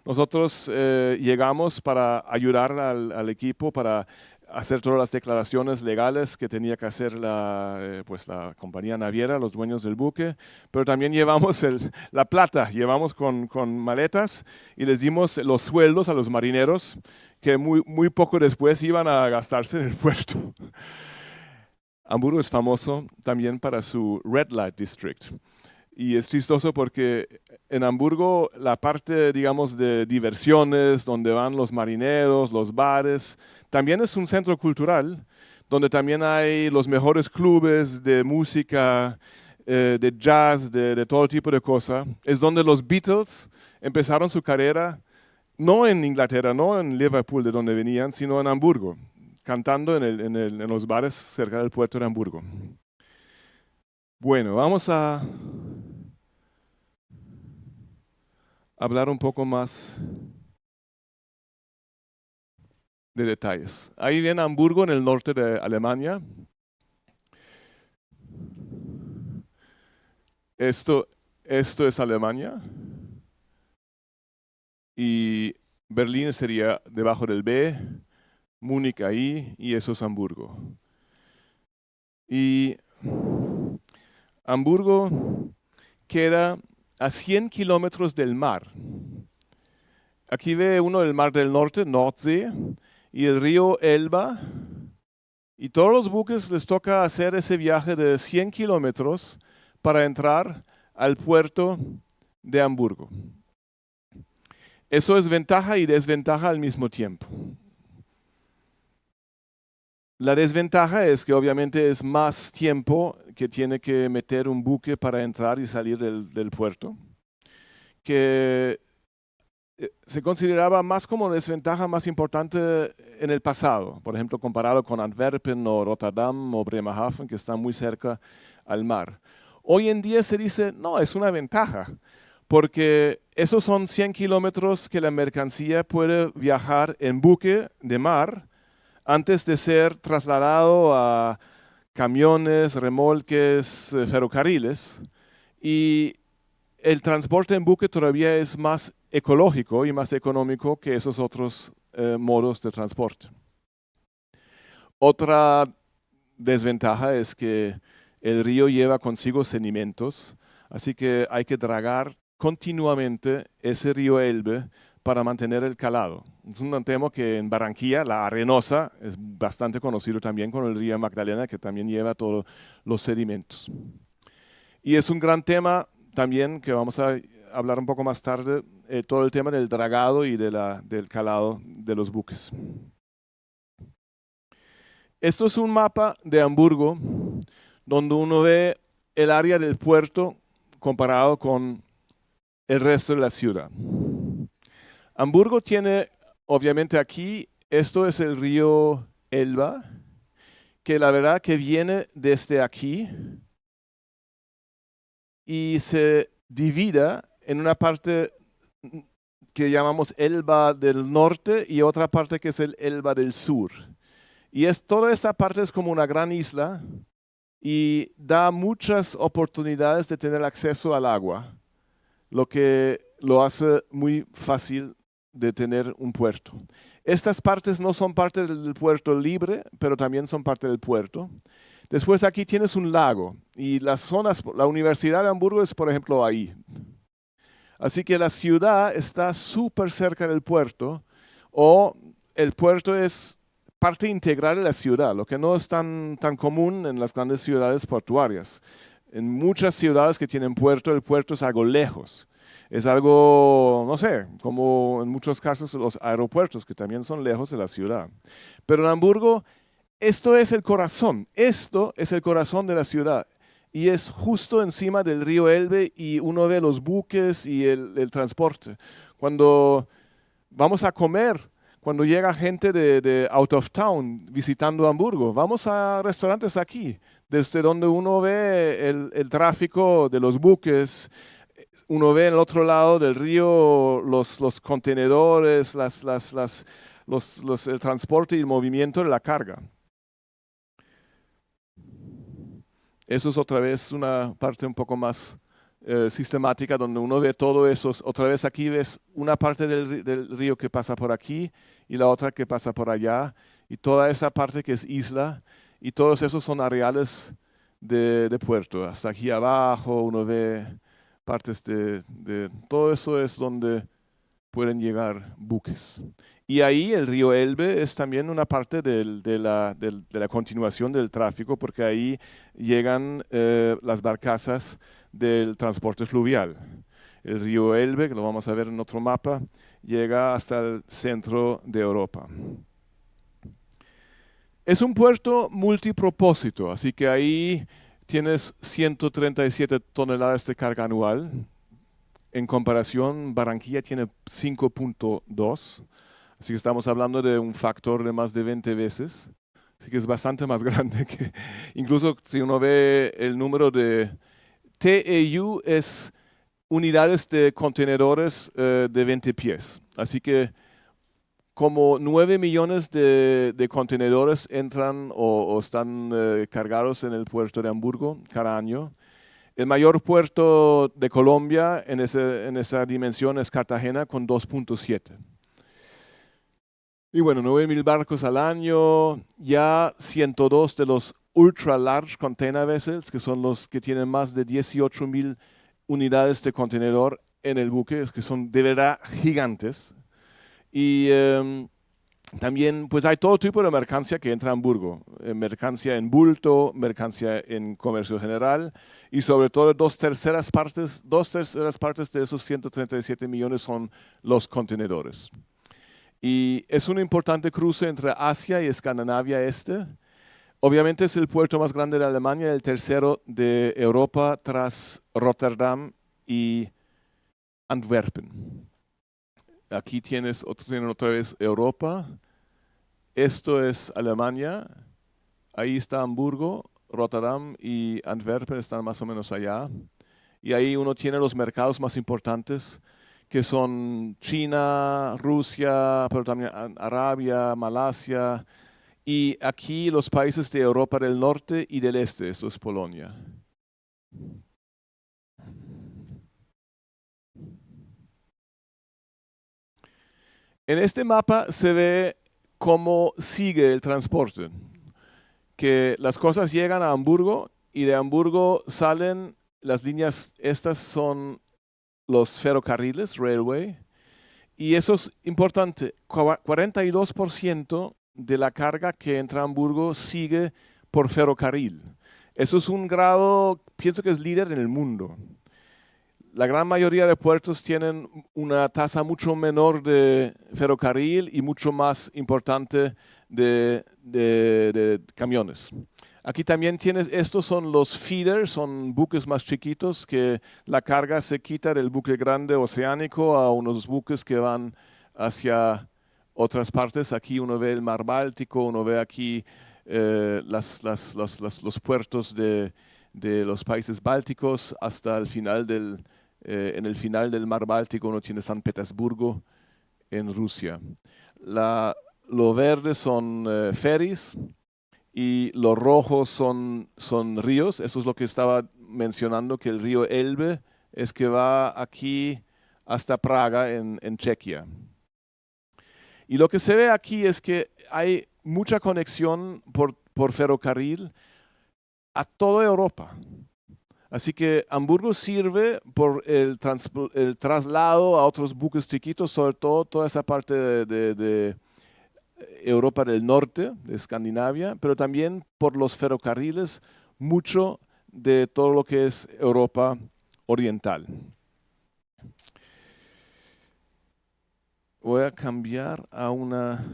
nosotros llegamos para ayudar al equipo, para hacer todas las declaraciones legales que tenía que hacer la compañía naviera, los dueños del buque, pero también llevamos la plata, llevamos con maletas y les dimos los sueldos a los marineros que muy poco después iban a gastarse en el puerto. Hamburgo es famoso también para su Red Light District. Y es chistoso porque en Hamburgo la parte, digamos, de diversiones, donde van los marineros, los bares, también es un centro cultural, donde también hay los mejores clubes de música, de jazz, de todo tipo de cosas. Es donde los Beatles empezaron su carrera, no en Inglaterra, no en Liverpool, de donde venían, sino en Hamburgo, cantando en los bares cerca del puerto de Hamburgo. Bueno, vamos a hablar un poco más de detalles. Ahí viene Hamburgo, en el norte de Alemania. Esto es Alemania. Y Berlín sería debajo del B, Múnich ahí, y eso es Hamburgo. Y Hamburgo queda a 100 kilómetros del mar. Aquí ve uno el mar del norte, Nordsee, y el río Elba. Y todos los buques les toca hacer ese viaje de 100 kilómetros para entrar al puerto de Hamburgo. Eso es ventaja y desventaja al mismo tiempo. La desventaja es que obviamente es más tiempo que tiene que meter un buque para entrar y salir del puerto, que se consideraba más como desventaja más importante en el pasado, por ejemplo, comparado con Antwerpen o Rotterdam o Bremerhaven, que están muy cerca al mar. Hoy en día se dice, no, es una ventaja, porque esos son 100 kilómetros que la mercancía puede viajar en buque de mar antes de ser trasladado a camiones, remolques, ferrocarriles. Y el transporte en buque todavía es más ecológico y más económico que esos otros modos de transporte. Otra desventaja es que el río lleva consigo sedimentos, así que hay que dragar continuamente ese río Elbe para mantener el calado. Es un tema que en Barranquilla, la Arenosa, es bastante conocido también con el río Magdalena, que también lleva todos los sedimentos. Y es un gran tema también, que vamos a hablar un poco más tarde, todo el tema del dragado y del calado de los buques. Esto es un mapa de Hamburgo, donde uno ve el área del puerto comparado con el resto de la ciudad. Hamburgo tiene, obviamente aquí, esto es el río Elba, que la verdad que viene desde aquí y se divida en una parte que llamamos Elba del Norte y otra parte que es el Elba del Sur. Y toda esa parte es como una gran isla y da muchas oportunidades de tener acceso al agua, lo que lo hace muy fácil de tener un puerto. Estas partes no son parte del puerto libre, pero también son parte del puerto. Después aquí tienes un lago y las zonas, la Universidad de Hamburgo es por ejemplo ahí. Así que la ciudad está súper cerca del puerto, o el puerto es parte integral de la ciudad, lo que no es tan común en las grandes ciudades portuarias. En muchas ciudades que tienen puerto, el puerto es algo lejos. Es algo, no sé, como en muchos casos los aeropuertos, que también son lejos de la ciudad. Pero en Hamburgo, esto es el corazón de la ciudad. Y es justo encima del río Elbe y uno ve los buques y el transporte. Cuando vamos a comer, cuando llega gente de out of town visitando Hamburgo, vamos a restaurantes aquí, desde donde uno ve el tráfico de los buques, uno ve en el otro lado del río los contenedores, el transporte y el movimiento de la carga. Eso es otra vez una parte un poco más sistemática donde uno ve todo eso. Otra vez aquí ves una parte del río que pasa por aquí y la otra que pasa por allá. Y toda esa parte que es isla. Y todos esos son areales de puerto. Hasta aquí abajo uno ve partes todo eso es donde pueden llegar buques. Y ahí el río Elbe es también una parte de la continuación del tráfico, porque ahí llegan las barcazas del transporte fluvial. El río Elbe, que lo vamos a ver en otro mapa, llega hasta el centro de Europa. Es un puerto multipropósito, así que ahí tienes 137 toneladas de carga anual. En comparación, Barranquilla tiene 5.2. Así que estamos hablando de un factor de más de 20 veces. Así que es bastante más grande que, incluso si uno ve el número de TEU, es unidades de contenedores de 20 pies. Así que como 9 millones de contenedores entran o están cargados en el puerto de Hamburgo cada año. El mayor puerto de Colombia en esa dimensión es Cartagena con 2.7. Y bueno, 9.000 barcos al año, ya 102 de los ultra large container vessels, que son los que tienen más de 18.000 unidades de contenedor en el buque, que son de verdad gigantes. Y también pues hay todo tipo de mercancía que entra a Hamburgo, mercancía en bulto, mercancía en comercio general, y sobre todo dos terceras partes de esos 137 millones son los contenedores. Y es un importante cruce entre Asia y Escandinavia Este. Obviamente es el puerto más grande de Alemania, el tercero de Europa tras Rotterdam y Antwerpen. Aquí tienen otra vez Europa. Esto es Alemania. Ahí está Hamburgo, Rotterdam y Antwerpen están más o menos allá. Y ahí uno tiene los mercados más importantes, que son China, Rusia, pero también Arabia, Malasia, y aquí los países de Europa del Norte y del Este, esto es Polonia. En este mapa se ve cómo sigue el transporte, que las cosas llegan a Hamburgo y de Hamburgo salen las líneas, estas son los ferrocarriles, railway, y eso es importante, 42% de la carga que entra a Hamburgo sigue por ferrocarril. Eso es un grado, pienso que es líder en el mundo. La gran mayoría de puertos tienen una tasa mucho menor de ferrocarril y mucho más importante de camiones. Aquí también tienes, estos son los feeders, son buques más chiquitos que la carga se quita del buque grande oceánico a unos buques que van hacia otras partes. Aquí uno ve el mar Báltico, uno ve aquí los puertos de de los países bálticos hasta el final en el final del mar Báltico uno tiene San Petersburgo en Rusia. Lo verde son ferries y los rojos son ríos. Eso es lo que estaba mencionando, que el río Elbe es que va aquí hasta Praga en Chequia. Y lo que se ve aquí es que hay mucha conexión por ferrocarril a toda Europa. Así que Hamburgo sirve por el traslado a otros buques chiquitos, sobre todo toda esa parte de Europa del Norte, de Escandinavia, pero también por los ferrocarriles, mucho de todo lo que es Europa Oriental. Voy a cambiar a una...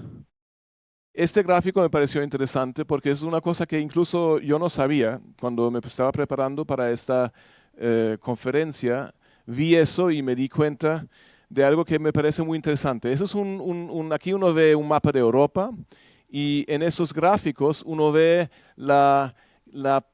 Este gráfico me pareció interesante porque es una cosa que incluso yo no sabía cuando me estaba preparando para esta conferencia. Vi eso y me di cuenta de algo que me parece muy interesante. Eso es aquí uno ve un mapa de Europa y en esos gráficos uno ve la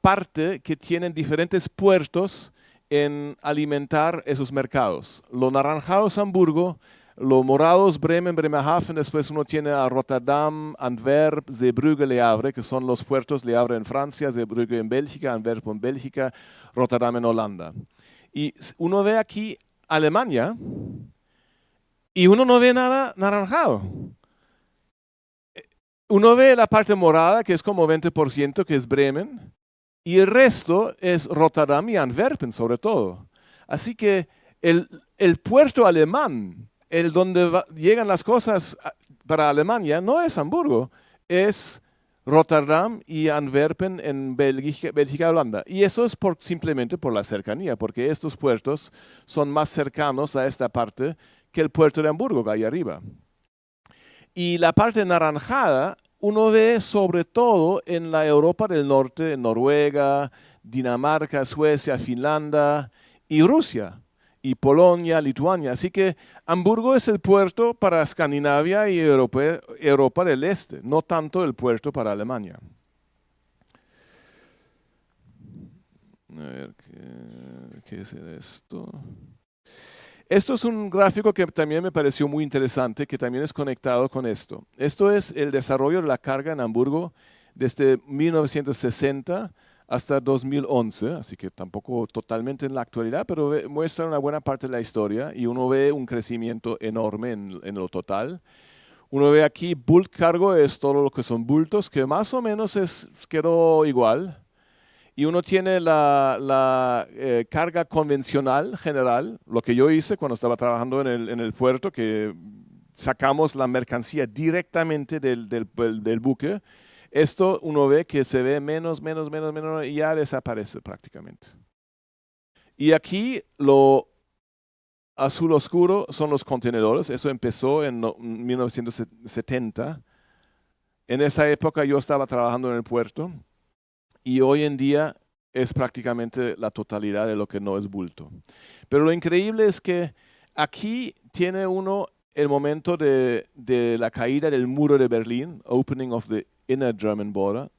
parte que tienen diferentes puertos en alimentar esos mercados. Lo naranjado es Hamburgo, lo morado es Bremen, Bremerhaven, después uno tiene a Rotterdam, Antwerp, Zeebrugge, Le Havre, que son los puertos Le Havre en Francia, Zeebrugge en Bélgica, Antwerp en Bélgica, Rotterdam en Holanda. Y uno ve aquí Alemania y uno no ve nada naranjado. Uno ve la parte morada, que es como 20%, que es Bremen, y el resto es Rotterdam y Antwerpen sobre todo. Así que el puerto alemán, el donde llegan las cosas para Alemania, no es Hamburgo, es Rotterdam y Antwerpen en Bélgica y Holanda. Y eso es simplemente por la cercanía, porque estos puertos son más cercanos a esta parte que el puerto de Hamburgo, que hay arriba. Y la parte naranjada uno ve sobre todo en la Europa del Norte, en Noruega, Dinamarca, Suecia, Finlandia y Rusia, y Polonia, Lituania. Así que Hamburgo es el puerto para Escandinavia y Europa del Este, no tanto el puerto para Alemania. A ver, ¿qué es esto? Esto es un gráfico que también me pareció muy interesante, que también es conectado con esto. Esto es el desarrollo de la carga en Hamburgo desde 1960 hasta 2011, así que tampoco totalmente en la actualidad, pero muestra una buena parte de la historia y uno ve un crecimiento enorme en lo total. Uno ve aquí bulk cargo, es todo lo que son bultos, que más o menos quedó igual. Y uno tiene la carga convencional general, lo que yo hice cuando estaba trabajando en el puerto, que sacamos la mercancía directamente del buque. Esto uno ve que se ve menos, y ya desaparece prácticamente. Y aquí lo azul oscuro son los contenedores. Eso empezó en 1970. En esa época yo estaba trabajando en el puerto. Y hoy en día es prácticamente la totalidad de lo que no es bulto. Pero lo increíble es que aquí tiene uno el momento de la caída del muro de Berlín, opening of the inner German border,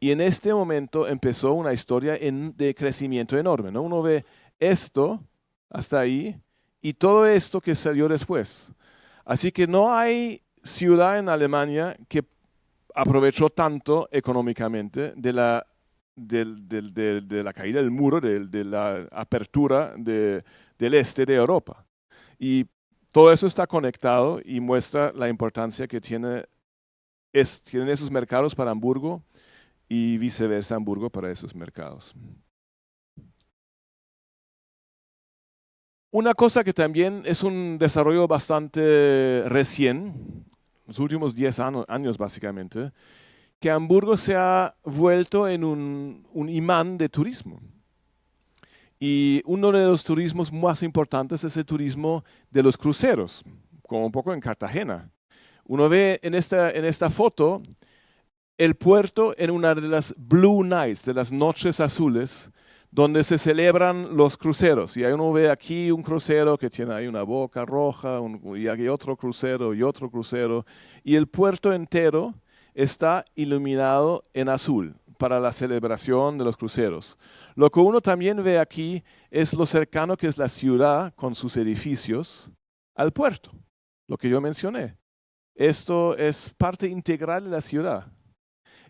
y en este momento empezó una historia de crecimiento enorme, ¿no? Uno ve esto hasta ahí y todo esto que salió después. Así que no hay ciudad en Alemania que aprovechó tanto económicamente de la caída del muro, de la apertura del este de Europa. Y todo eso está conectado y muestra la importancia que tienen esos mercados para Hamburgo y viceversa Hamburgo para esos mercados. Una cosa que también es un desarrollo bastante recién, los últimos 10 años básicamente, que Hamburgo se ha vuelto en un imán de turismo. Y uno de los turismos más importantes es el turismo de los cruceros, como un poco en Cartagena. Uno ve en esta foto el puerto en una de las Blue Nights, de las noches azules, donde se celebran los cruceros. Y ahí uno ve aquí un crucero que tiene ahí una boca roja, y aquí otro crucero y el puerto entero está iluminado en azul. para la celebración de los cruceros. Lo que uno también ve aquí es lo cercano que es la ciudad con sus edificios al puerto, lo que yo mencioné. Esto es parte integral de la ciudad.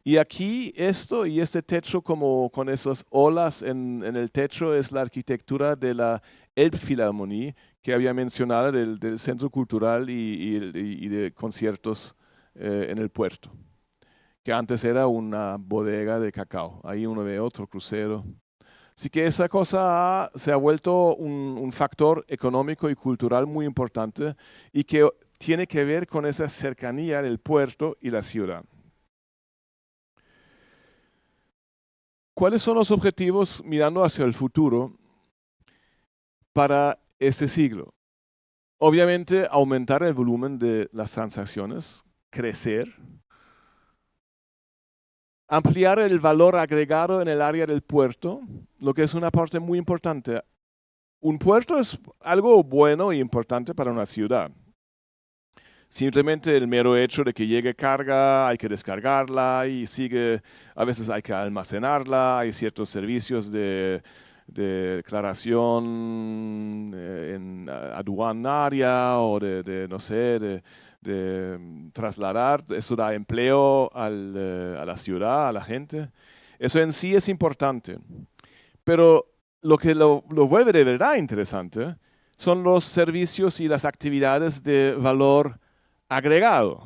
Y aquí esto y este techo como con esas olas en el techo es la arquitectura de la Elbphilharmonie que había mencionado del centro cultural y de conciertos en el puerto, que antes era una bodega de cacao. Ahí uno ve otro crucero. Así que esa cosa se ha vuelto un factor económico y cultural muy importante y que tiene que ver con esa cercanía del puerto y la ciudad. ¿Cuáles son los objetivos mirando hacia el futuro para este siglo? Obviamente, aumentar el volumen de las transacciones, crecer, ampliar el valor agregado en el área del puerto, lo que es una parte muy importante. Un puerto es algo bueno e importante para una ciudad. Simplemente el mero hecho de que llegue carga, hay que descargarla y a veces hay que almacenarla, hay ciertos servicios de declaración en aduanaria o no sé, de trasladar, eso da empleo a la ciudad, a la gente. Eso en sí es importante. Pero lo que lo vuelve de verdad interesante son los servicios y las actividades de valor agregado,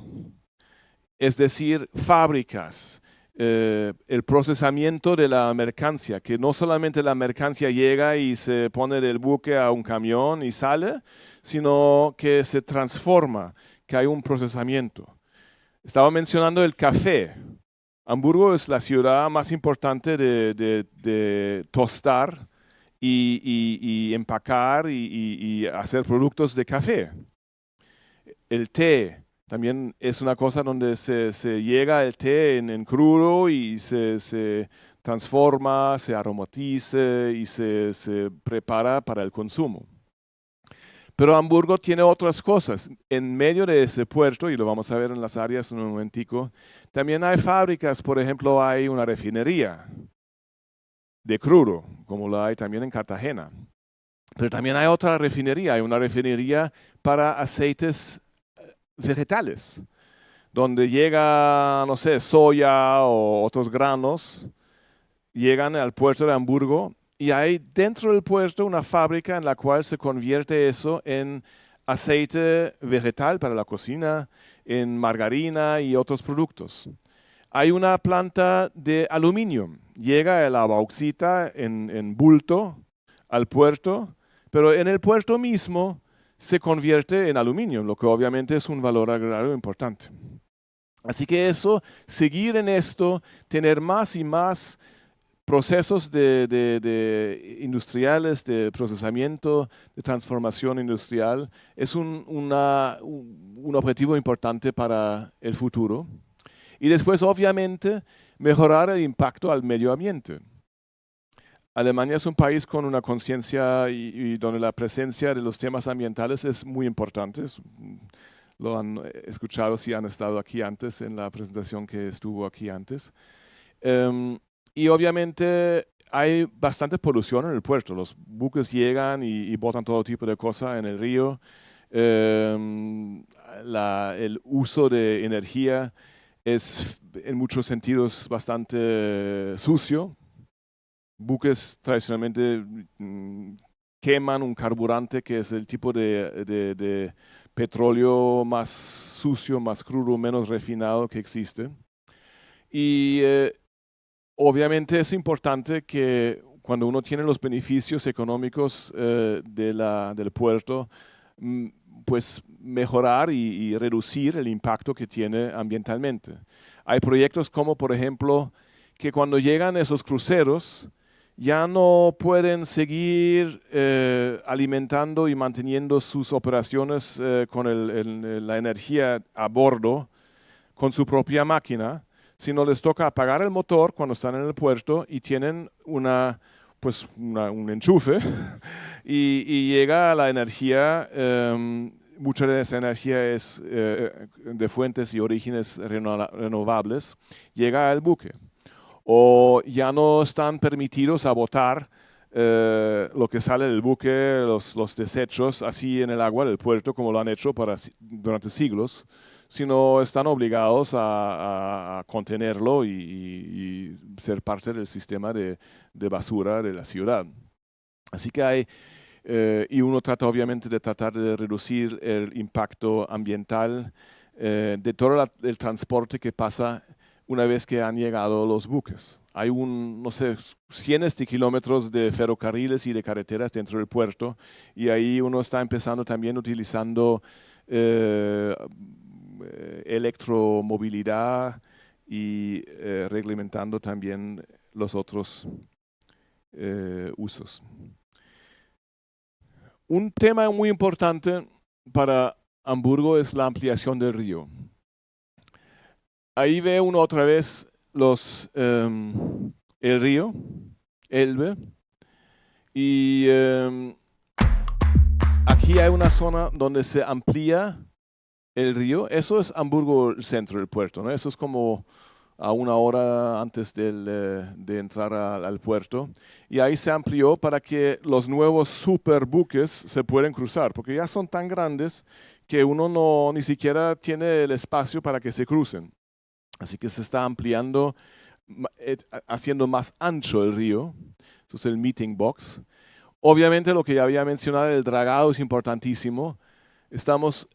es decir, fábricas, el procesamiento de la mercancía, que no solamente la mercancía llega y se pone del buque a un camión y sale, sino que se transforma, que hay un procesamiento. Estaba mencionando el café. Hamburgo es la ciudad más importante de tostar y empacar y hacer productos de café. El té también es una cosa donde se llega el té en crudo y se transforma, se aromatiza y se prepara para el consumo. Pero Hamburgo tiene otras cosas. En medio de ese puerto, y lo vamos a ver en las áreas en un momentico, también hay fábricas. Por ejemplo, hay una refinería de crudo, como la hay también en Cartagena. Pero también hay otra refinería, hay una refinería para aceites vegetales, donde llega, no sé, soya o otros granos, llegan al puerto de Hamburgo y hay dentro del puerto una fábrica en la cual se convierte eso en aceite vegetal para la cocina, en margarina y otros productos. Hay una planta de aluminio, llega la bauxita en bulto al puerto, pero en el puerto mismo se convierte en aluminio, lo que obviamente es un valor agregado importante. Así que eso, seguir en esto, tener más y más procesos industriales, de procesamiento, de transformación industrial, es un objetivo importante para el futuro. Y después, obviamente, mejorar el impacto al medio ambiente. Alemania es un país con una conciencia y donde la presencia de los temas ambientales es muy importante. Lo han escuchado si han estado aquí antes, en la presentación que estuvo aquí antes. Y obviamente hay bastante polución en el puerto. Los buques llegan y botan todo tipo de cosas en el río. El uso de energía es en muchos sentidos bastante sucio. Buques tradicionalmente queman un carburante que es el tipo de petróleo más sucio, más crudo, menos refinado que existe. Y obviamente es importante que cuando uno tiene los beneficios económicos del puerto, pues mejorar y reducir el impacto que tiene ambientalmente. Hay proyectos como, por ejemplo, que cuando llegan esos cruceros, ya no pueden seguir alimentando y manteniendo sus operaciones con la energía a bordo, con su propia máquina, sino les toca apagar el motor cuando están en el puerto y tienen un enchufe y llega la energía, mucha de esa energía es de fuentes y orígenes renovables, llega al buque. o ya no están permitidos a botar lo que sale del buque, los desechos, así en el agua del puerto, como lo han hecho durante siglos, sino están obligados a contenerlo y ser parte del sistema de basura de la ciudad. Así que hay, y uno trata obviamente de tratar de reducir el impacto ambiental de todo el transporte que pasa una vez que han llegado los buques. Hay no sé, cientos de kilómetros de ferrocarriles y de carreteras dentro del puerto, y ahí uno está empezando también utilizando electromovilidad y reglamentando también los otros usos. Un tema muy importante para Hamburgo es la ampliación del río. Ahí ve uno otra vez el río Elbe, y aquí hay una zona donde se amplía el río. Eso es Hamburgo, el centro del puerto, ¿no? Eso es como a una hora antes de entrar al puerto, y ahí se amplió para que los nuevos superbuques se puedan cruzar, porque ya son tan grandes que uno ni siquiera tiene el espacio para que se crucen. Así que se está ampliando, haciendo más ancho el río. Eso es el meeting box. Obviamente lo que ya había mencionado, el dragado es importantísimo. Estamos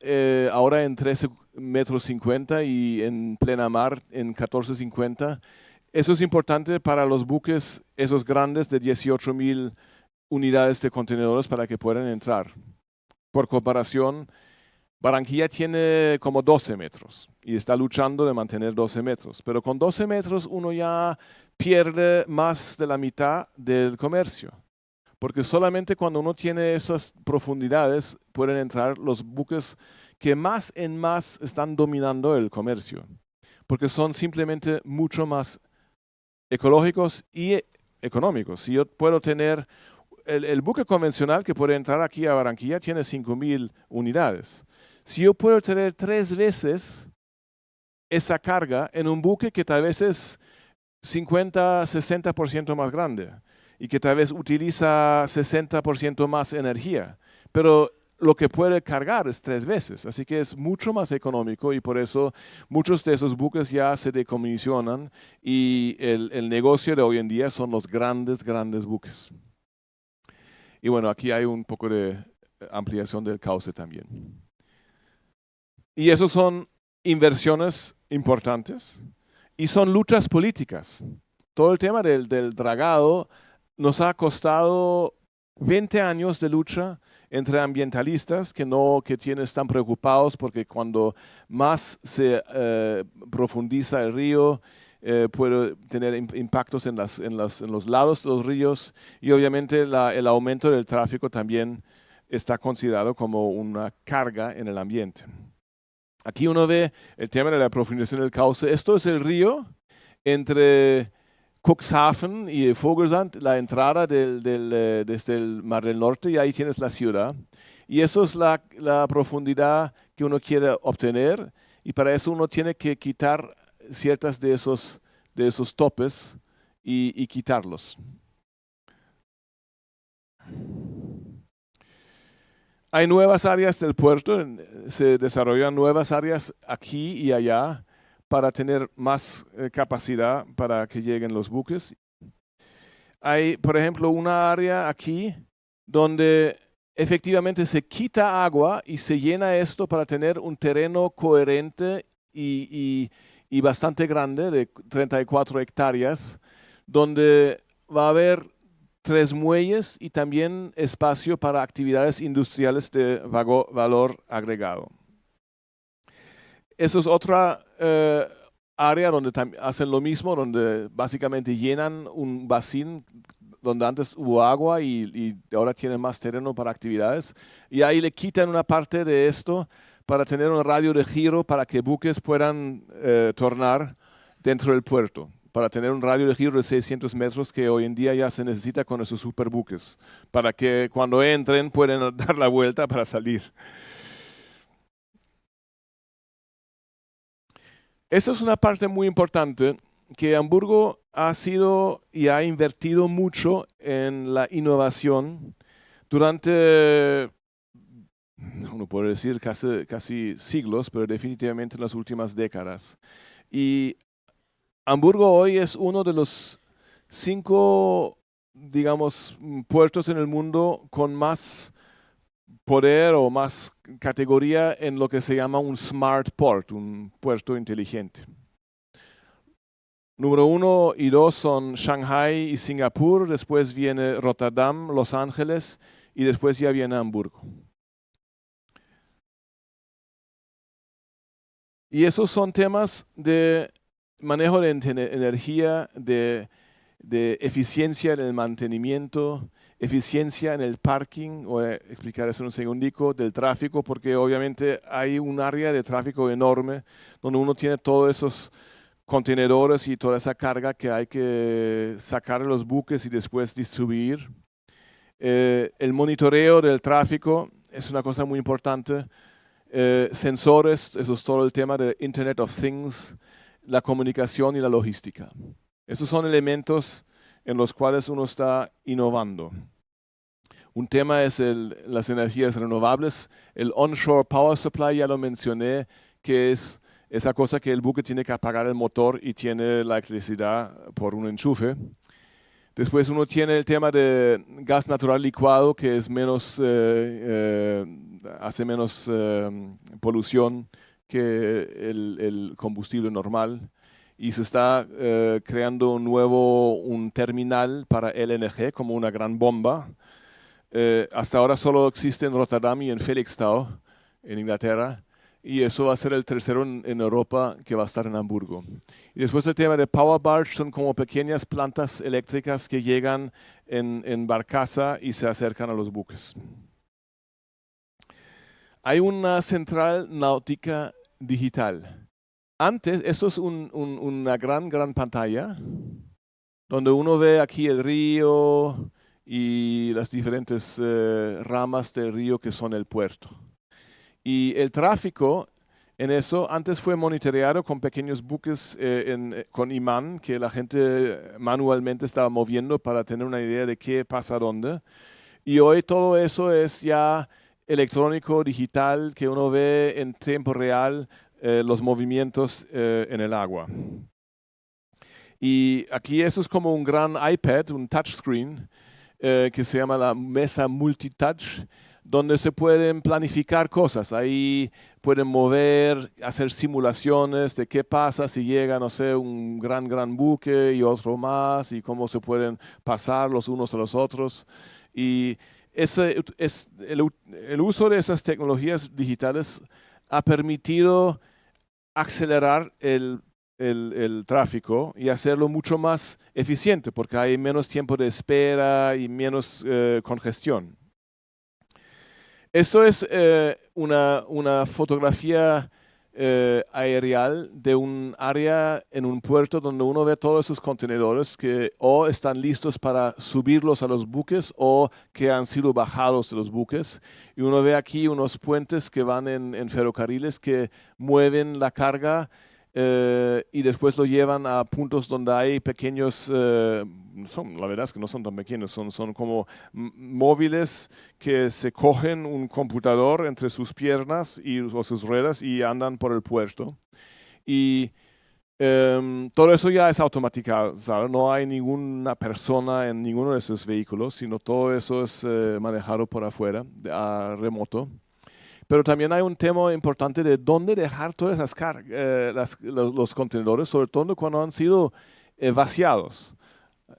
ahora en 13,50 metros y en plena mar en 14,50. Eso es importante para los buques, esos grandes de 18,000 unidades de contenedores, para que puedan entrar. Por comparación, Barranquilla tiene como 12 metros y está luchando de mantener 12 metros. Pero con 12 metros uno ya pierde más de la mitad del comercio. Porque solamente cuando uno tiene esas profundidades pueden entrar los buques que más en más están dominando el comercio. Porque son simplemente mucho más ecológicos y económicos. Si yo puedo tener el buque convencional que puede entrar aquí a Barranquilla tiene 5,000 unidades. Si yo puedo tener 3 veces esa carga en un buque que tal vez es 50, 60% más grande y que tal vez utiliza 60% más energía, pero lo que puede cargar es 3 veces, así que es mucho más económico, y por eso muchos de esos buques ya se decomisionan, y el negocio de hoy en día son los grandes buques. Y bueno, aquí hay un poco de ampliación del cauce también. Y eso son inversiones importantes y son luchas políticas. Todo el tema del dragado nos ha costado 20 años de lucha entre ambientalistas que están preocupados porque cuando más se profundiza el río, puede tener impactos en los lados de los ríos, y obviamente el aumento del tráfico también está considerado como una carga en el ambiente. Aquí uno ve el tema de la profundización del cauce. Esto es el río entre Cuxhaven y Vogelsand, la entrada desde el Mar del Norte, y ahí tienes la ciudad. Y eso es la profundidad que uno quiere obtener, y para eso uno tiene que quitar ciertas de esos topes y quitarlos. Hay nuevas áreas del puerto, se desarrollan nuevas áreas aquí y allá para tener más capacidad para que lleguen los buques. Hay, por ejemplo, una área aquí donde efectivamente se quita agua y se llena esto para tener un terreno coherente y bastante grande, de 34 hectáreas, donde va a haber 3 muelles y también espacio para actividades industriales de valor agregado. Eso es otra área donde hacen lo mismo, donde básicamente llenan un vacío donde antes hubo agua y ahora tienen más terreno para actividades. Y ahí le quitan una parte de esto para tener un radio de giro para que buques puedan tornar dentro del puerto, para tener un radio de giro de 600 metros que hoy en día ya se necesita con esos superbuques, para que cuando entren puedan dar la vuelta para salir. Esta es una parte muy importante, que Hamburgo ha sido y ha invertido mucho en la innovación durante, uno puede decir casi siglos, pero definitivamente en las últimas décadas. Y Hamburgo hoy es uno de los 5, digamos, puertos en el mundo con más poder o más categoría en lo que se llama un smart port, un puerto inteligente. Número 1 y 2 son Shanghai y Singapur, después viene Rotterdam, Los Ángeles y después ya viene Hamburgo. Y esos son temas de manejo de energía, de eficiencia en el mantenimiento, eficiencia en el parking, voy a explicar eso en un segundico, del tráfico, porque obviamente hay un área de tráfico enorme donde uno tiene todos esos contenedores y toda esa carga que hay que sacar de los buques y después distribuir. El monitoreo del tráfico es una cosa muy importante. Sensores, eso es todo el tema de Internet of Things, la comunicación y la logística. Esos son elementos en los cuales uno está innovando. Un tema es las energías renovables. El onshore power supply, ya lo mencioné, que es esa cosa que el buque tiene que apagar el motor y tiene la electricidad por un enchufe. Después uno tiene el tema de gas natural licuado, que es menos, hace menos polución que el combustible normal. Y se está creando un terminal para LNG como una gran bomba. Hasta ahora solo existe en Rotterdam y en Felixstowe, en Inglaterra. Y eso va a ser el tercero en Europa que va a estar en Hamburgo. Y después el tema de Power Barge son como pequeñas plantas eléctricas que llegan en barcaza y se acercan a los buques. Hay una central náutica digital. Antes, esto es una gran pantalla donde uno ve aquí el río y las diferentes ramas del río que son el puerto. Y el tráfico en eso antes fue monitoreado con pequeños buques con imán que la gente manualmente estaba moviendo para tener una idea de qué pasa dónde. Y hoy todo eso es ya electrónico, digital, que uno ve en tiempo real los movimientos en el agua. Y aquí eso es como un gran iPad, un touchscreen, que se llama la mesa multitouch, donde se pueden planificar cosas. Ahí pueden mover, hacer simulaciones de qué pasa si llega, no sé, un gran buque y otro más, y cómo se pueden pasar los unos a los otros. Y el uso de esas tecnologías digitales ha permitido acelerar el tráfico y hacerlo mucho más eficiente, porque hay menos tiempo de espera y menos congestión. Esto es una fotografía aérea de un área en un puerto donde uno ve todos esos contenedores que o están listos para subirlos a los buques o que han sido bajados de los buques. Y uno ve aquí unos puentes que van en ferrocarriles que mueven la carga y después lo llevan a puntos donde hay pequeños, la verdad es que no son tan pequeños, son como móviles que se cogen un computador entre sus piernas o sus ruedas y andan por el puerto. Y todo eso ya es automatizado, ¿sabes? No hay ninguna persona en ninguno de esos vehículos, sino todo eso es manejado por afuera, remoto. Pero también hay un tema importante de dónde dejar todas esas cargas, los contenedores, sobre todo cuando han sido vaciados.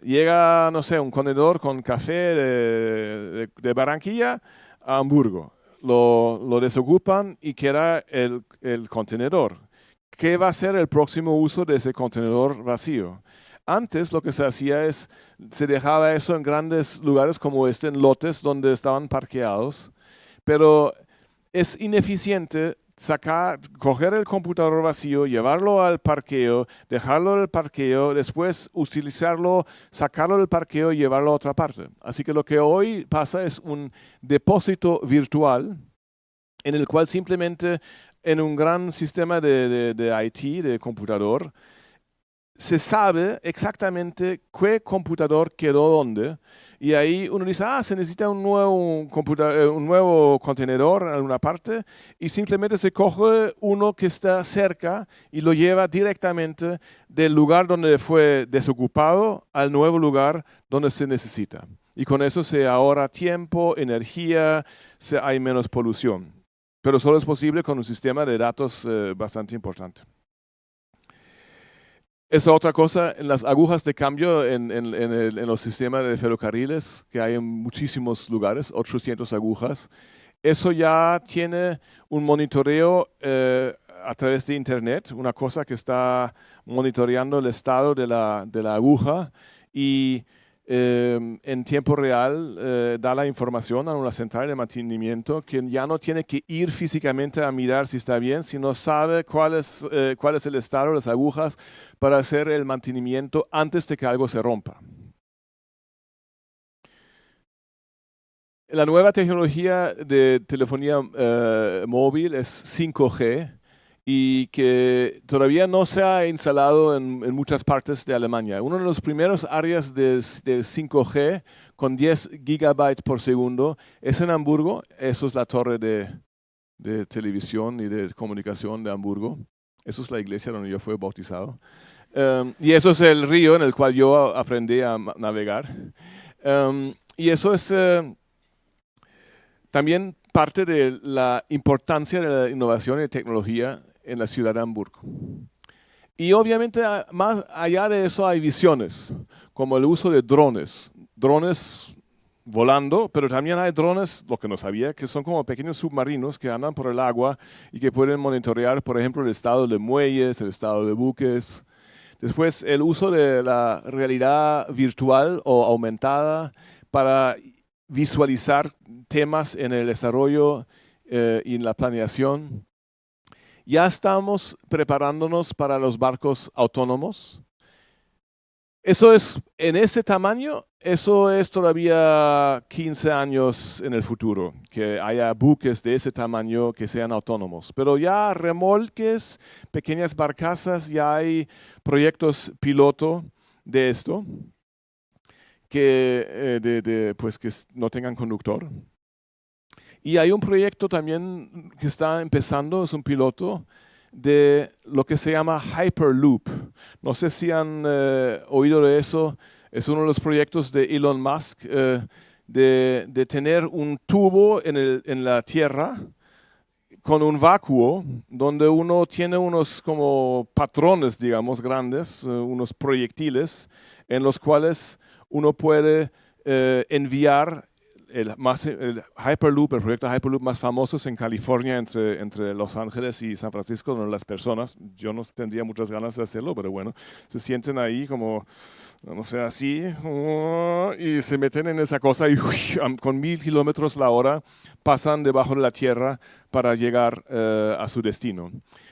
Llega, no sé, un contenedor con café de Barranquilla a Hamburgo. Lo desocupan y queda el contenedor. ¿Qué va a ser el próximo uso de ese contenedor vacío? Antes lo que se hacía es, se dejaba eso en grandes lugares como en lotes donde estaban parqueados, pero es ineficiente coger el computador vacío, llevarlo al parqueo, dejarlo en el parqueo, después utilizarlo, sacarlo del parqueo y llevarlo a otra parte. Así que lo que hoy pasa es un depósito virtual en el cual simplemente en un gran sistema de IT, de computador, se sabe exactamente qué computador quedó dónde. Y ahí uno dice, se necesita un nuevo contenedor en alguna parte, y simplemente se coge uno que está cerca y lo lleva directamente del lugar donde fue desocupado al nuevo lugar donde se necesita. Y con eso se ahorra tiempo, energía, hay menos polución. Pero solo es posible con un sistema de datos bastante importante. Esa otra cosa, en las agujas de cambio en los sistemas de ferrocarriles, que hay en muchísimos lugares, 800 agujas, eso ya tiene un monitoreo a través de internet, una cosa que está monitoreando el estado de la aguja y en tiempo real da la información a una central de mantenimiento que ya no tiene que ir físicamente a mirar si está bien, sino sabe cuál es el estado de las agujas para hacer el mantenimiento antes de que algo se rompa. La nueva tecnología de telefonía móvil es 5G y que todavía no se ha instalado en muchas partes de Alemania. Uno de los primeros áreas de 5G con 10 gigabytes por segundo es en Hamburgo. Eso es la torre de televisión y de comunicación de Hamburgo. Eso es la iglesia donde yo fui bautizado. Y eso es el río en el cual yo aprendí a navegar. Y eso es también parte de la importancia de la innovación y tecnología en la ciudad de Hamburgo. Y obviamente más allá de eso hay visiones, como el uso de drones volando, pero también hay drones, lo que no sabía, que son como pequeños submarinos que andan por el agua y que pueden monitorear, por ejemplo, el estado de muelles, el estado de buques. Después, el uso de la realidad virtual o aumentada para visualizar temas en el desarrollo y en la planeación. Ya estamos preparándonos para los barcos autónomos. Eso es, en ese tamaño, eso es todavía 15 años en el futuro, que haya buques de ese tamaño que sean autónomos. Pero ya remolques, pequeñas barcazas, ya hay proyectos piloto de esto, que no tengan conductor. Y hay un proyecto también que está empezando, es un piloto, de lo que se llama Hyperloop. No sé si han oído de eso. Es uno de los proyectos de Elon Musk de tener un tubo en la Tierra con un vacuo donde uno tiene unos como patrones, digamos, grandes, unos proyectiles en los cuales uno puede enviar el Hyperloop, el proyecto Hyperloop más famoso es en California, entre Los Ángeles y San Francisco, donde las personas, yo no tendría muchas ganas de hacerlo, pero bueno, se sienten ahí como, no sé, así, y se meten en esa cosa y con 1000 kilómetros la hora pasan debajo de la tierra para llegar a su destino.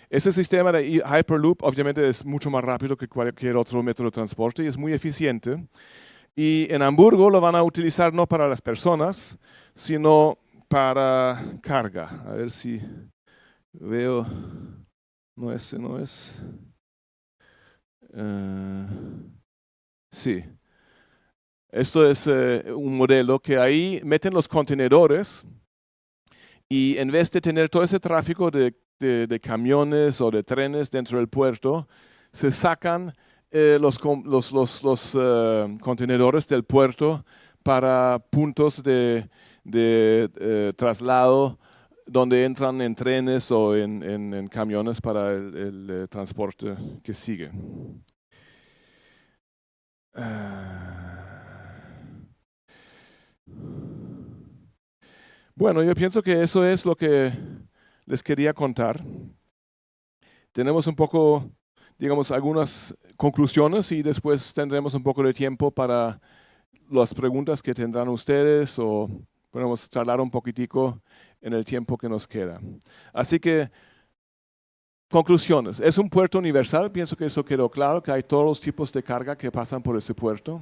Ese sistema de Hyperloop obviamente es mucho más rápido que cualquier otro método de transporte y es muy eficiente. Y en Hamburgo lo van a utilizar no para las personas, sino para carga. A ver si veo. No, ese no es. Sí. Esto es un modelo que ahí meten los contenedores y en vez de tener todo ese tráfico de camiones o de trenes dentro del puerto, se sacan los contenedores del puerto para puntos de traslado donde entran en trenes o en camiones para el transporte que sigue. Bueno, yo pienso que eso es lo que les quería contar. Tenemos un poco, digamos, algunas conclusiones y después tendremos un poco de tiempo para las preguntas que tendrán ustedes o podemos charlar un poquitico en el tiempo que nos queda. Así que, conclusiones. Es un puerto universal, pienso que eso quedó claro, que hay todos los tipos de carga que pasan por ese puerto.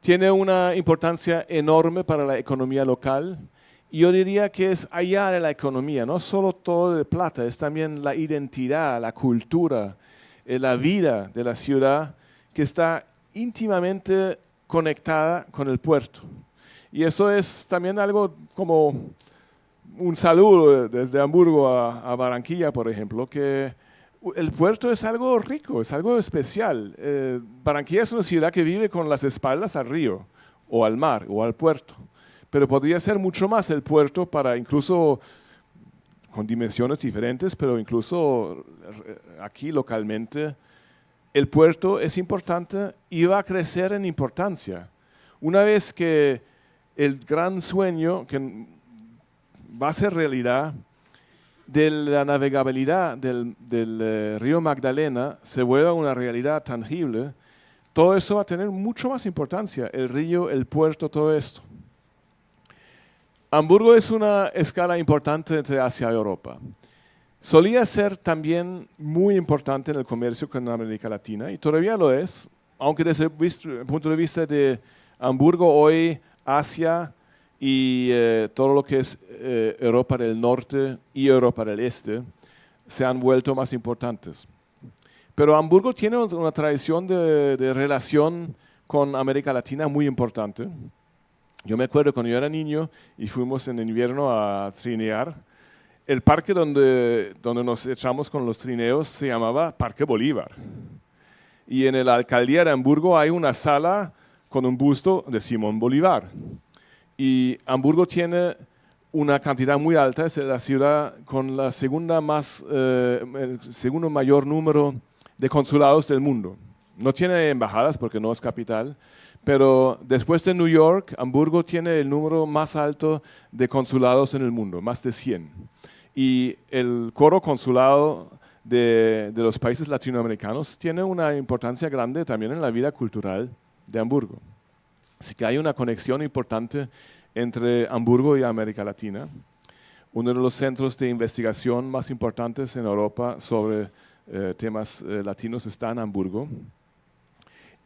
Tiene una importancia enorme para la economía local. Y yo diría que es allá de la economía, no solo todo de plata, es también la identidad, la cultura, la vida de la ciudad que está íntimamente conectada con el puerto. Y eso es también algo como un saludo desde Hamburgo a Barranquilla, por ejemplo, que el puerto es algo rico, es algo especial. Barranquilla es una ciudad que vive con las espaldas al río, o al mar, o al puerto. Pero podría ser mucho más el puerto para incluso con dimensiones diferentes, pero incluso aquí localmente, el puerto es importante y va a crecer en importancia. Una vez que el gran sueño que va a ser realidad de la navegabilidad del río Magdalena se vuelva una realidad tangible, todo eso va a tener mucho más importancia, el río, el puerto, todo esto. Hamburgo es una escala importante entre Asia y Europa. Solía ser también muy importante en el comercio con América Latina y todavía lo es, aunque desde el punto de vista de Hamburgo hoy, Asia y todo lo que es Europa del Norte y Europa del Este se han vuelto más importantes. Pero Hamburgo tiene una tradición de relación con América Latina muy importante. Yo me acuerdo cuando yo era niño y fuimos en invierno a trinear, el parque donde nos echamos con los trineos se llamaba Parque Bolívar. Y en la alcaldía de Hamburgo hay una sala con un busto de Simón Bolívar. Y Hamburgo tiene una cantidad muy alta, es la ciudad con la el segundo mayor número de consulados del mundo. No tiene embajadas porque no es capital, pero después de New York, Hamburgo tiene el número más alto de consulados en el mundo, más de 100. Y el coro consulado de los países latinoamericanos tiene una importancia grande también en la vida cultural de Hamburgo. Así que hay una conexión importante entre Hamburgo y América Latina. Uno de los centros de investigación más importantes en Europa sobre temas latinos está en Hamburgo.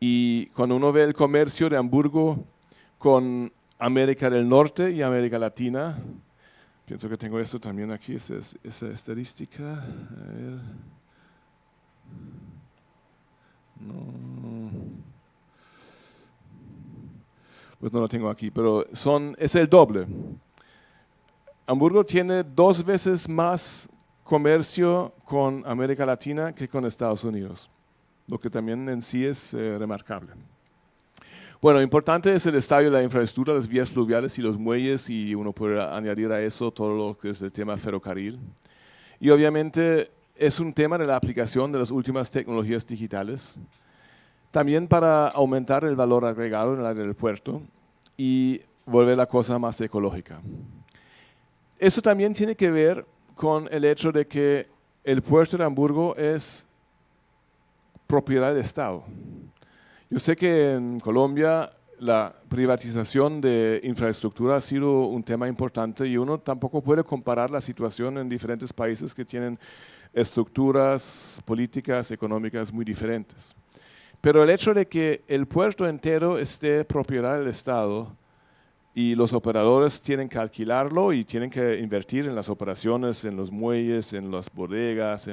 Y cuando uno ve el comercio de Hamburgo con América del Norte y América Latina, pienso que tengo esto también aquí, esa estadística. A ver. No. Pues no lo tengo aquí, pero es el doble. Hamburgo tiene 2 veces más comercio con América Latina que con Estados Unidos, lo que también en sí es remarcable. Bueno, importante es el estadio, la infraestructura, las vías fluviales y los muelles, y uno puede añadir a eso todo lo que es el tema ferrocarril. Y obviamente es un tema de la aplicación de las últimas tecnologías digitales, también para aumentar el valor agregado en el aeropuerto y volver la cosa más ecológica. Eso también tiene que ver con el hecho de que el puerto de Hamburgo es propiedad del Estado. Yo sé que en Colombia la privatización de infraestructura ha sido un tema importante y uno tampoco puede comparar la situación en diferentes países que tienen estructuras políticas, económicas muy diferentes. Pero el hecho de que el puerto entero esté propiedad del Estado y los operadores tienen que alquilarlo y tienen que invertir en las operaciones, en los muelles, en las bodegas,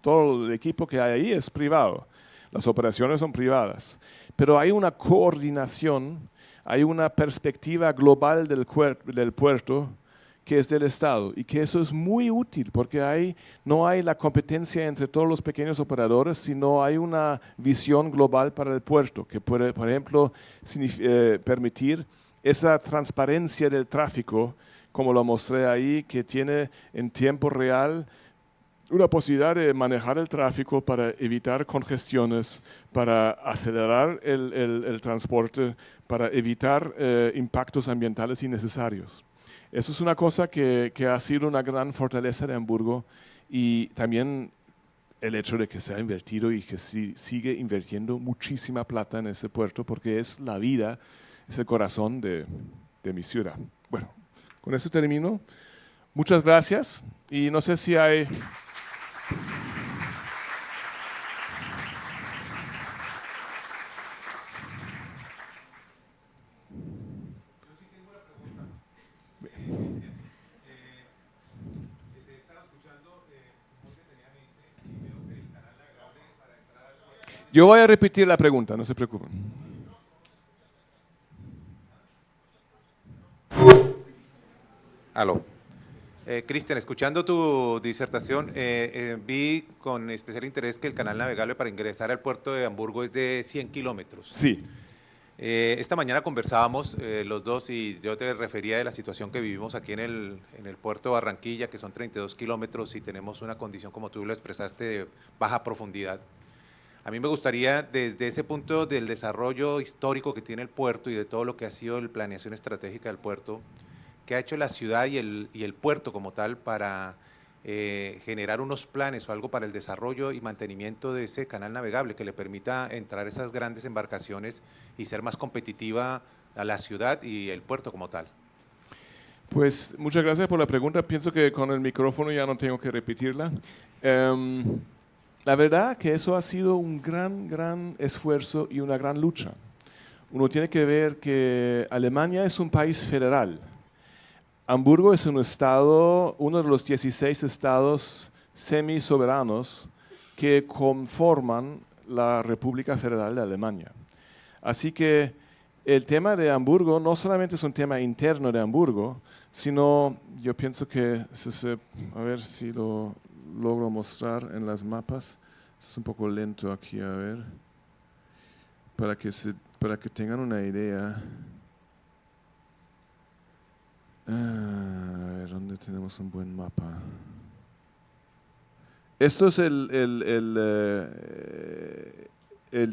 todo el equipo que hay ahí es privado. Las operaciones son privadas. Pero hay una coordinación, hay una perspectiva global del puerto que es del Estado, y que eso es muy útil porque no hay la competencia entre todos los pequeños operadores, sino hay una visión global para el puerto que puede, por ejemplo, permitir esa transparencia del tráfico, como lo mostré ahí, que tiene en tiempo real una posibilidad de manejar el tráfico para evitar congestiones, para acelerar el transporte, para evitar impactos ambientales innecesarios. Eso es una cosa que ha sido una gran fortaleza de Hamburgo, y también el hecho de que se ha invertido y que sigue invirtiendo muchísima plata en ese puerto, porque es la vida, es el corazón de mi ciudad. Bueno, con eso termino. Muchas gracias, y no sé si hay... Yo voy a repetir la pregunta, no se preocupen. Aló. Cristian, escuchando tu disertación, vi con especial interés que el canal navegable para ingresar al puerto de Hamburgo es de 100 kilómetros. Sí. Esta mañana conversábamos los dos y yo te refería de la situación que vivimos aquí en el puerto de Barranquilla, que son 32 kilómetros y tenemos una condición, como tú lo expresaste, de baja profundidad. A mí me gustaría, desde ese punto del desarrollo histórico que tiene el puerto y de todo lo que ha sido la planeación estratégica del puerto, ¿qué ha hecho la ciudad y el puerto como tal para generar unos planes o algo para el desarrollo y mantenimiento de ese canal navegable que le permita entrar esas grandes embarcaciones y ser más competitiva a la ciudad y el puerto como tal? Pues muchas gracias por la pregunta. Pienso que con el micrófono ya no tengo que repetirla. La verdad que eso ha sido un gran esfuerzo y una gran lucha. Uno tiene que ver que Alemania es un país federal. Hamburgo es un estado, uno de los 16 estados semi-soberanos que conforman la República Federal de Alemania. Así que el tema de Hamburgo no solamente es un tema interno de Hamburgo, sino yo pienso que, a ver si lo logro mostrar en las mapas. Es un poco lento aquí, a ver, para que tengan una idea. A ver, ¿dónde tenemos un buen mapa? Esto es el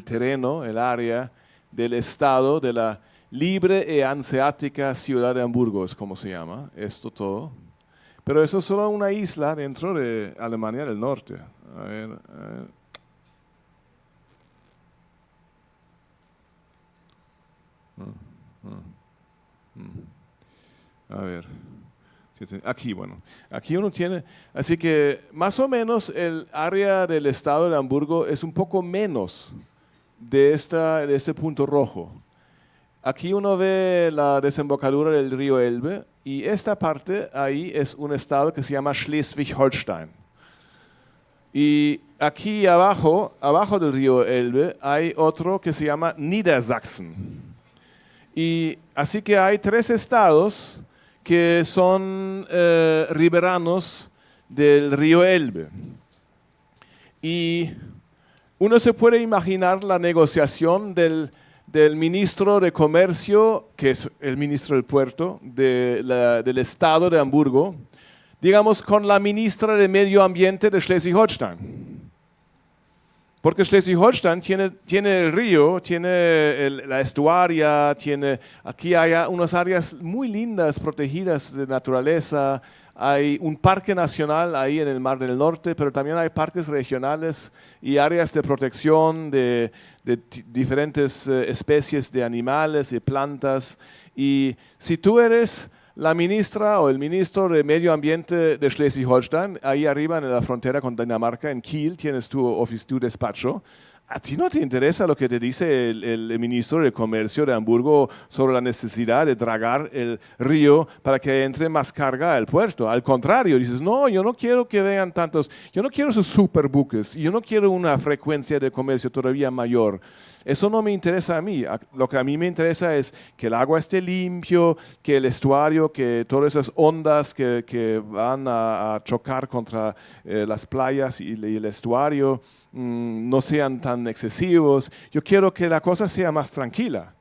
terreno, el área del estado de la libre e hanseática ciudad de Hamburgo, es como se llama, esto todo. Pero eso es solo una isla dentro de Alemania del Norte. A ver. A ver, aquí, bueno, aquí uno tiene, así que más o menos el área del estado de Hamburgo es un poco menos de este punto rojo. Aquí uno ve la desembocadura del río Elbe y esta parte ahí es un estado que se llama Schleswig-Holstein. Y aquí abajo del río Elbe hay otro que se llama Niedersachsen. Y así que hay 3 estados que son riberanos del río Elbe. Y uno se puede imaginar la negociación del ministro de Comercio, que es el ministro del puerto, del estado de Hamburgo, digamos, con la ministra de Medio Ambiente de Schleswig-Holstein. Porque Schleswig-Holstein tiene el río, tiene la estuaria, aquí hay unas áreas muy lindas, protegidas de naturaleza, hay un parque nacional ahí en el Mar del Norte, pero también hay parques regionales y áreas de protección de diferentes especies de animales y plantas. Y si tú eres la ministra o el ministro de Medio Ambiente de Schleswig-Holstein, ahí arriba en la frontera con Dinamarca, en Kiel, tienes tu despacho. ¿A ti no te interesa lo que te dice el ministro de Comercio de Hamburgo sobre la necesidad de dragar el río para que entre más carga al puerto? Al contrario, dices, no, yo no quiero que vengan tantos, yo no quiero esos superbuques, yo no quiero una frecuencia de comercio todavía mayor. Eso no me interesa a mí. Lo que a mí me interesa es que el agua esté limpio, que el estuario, que todas esas ondas que van a chocar contra las playas y el estuario no sean tan excesivos. Yo quiero que la cosa sea más tranquila.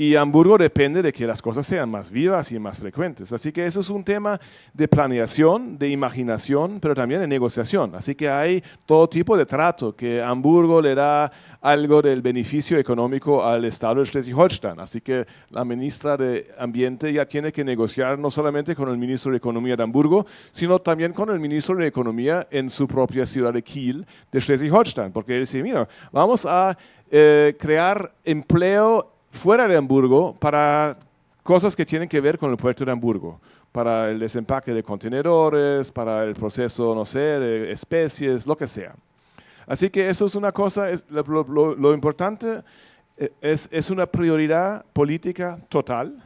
Y Hamburgo depende de que las cosas sean más vivas y más frecuentes. Así que eso es un tema de planeación, de imaginación, pero también de negociación. Así que hay todo tipo de trato, que Hamburgo le da algo del beneficio económico al estado de Schleswig-Holstein. Así que la ministra de Ambiente ya tiene que negociar no solamente con el ministro de Economía de Hamburgo, sino también con el ministro de Economía en su propia ciudad de Kiel, de Schleswig-Holstein. Porque él dice, mira, vamos a crear empleo fuera de Hamburgo para cosas que tienen que ver con el puerto de Hamburgo, para el desempaque de contenedores, para el proceso, no sé, de especies, lo que sea. Así que eso es una cosa, lo importante es una prioridad política total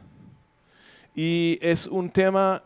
y es un tema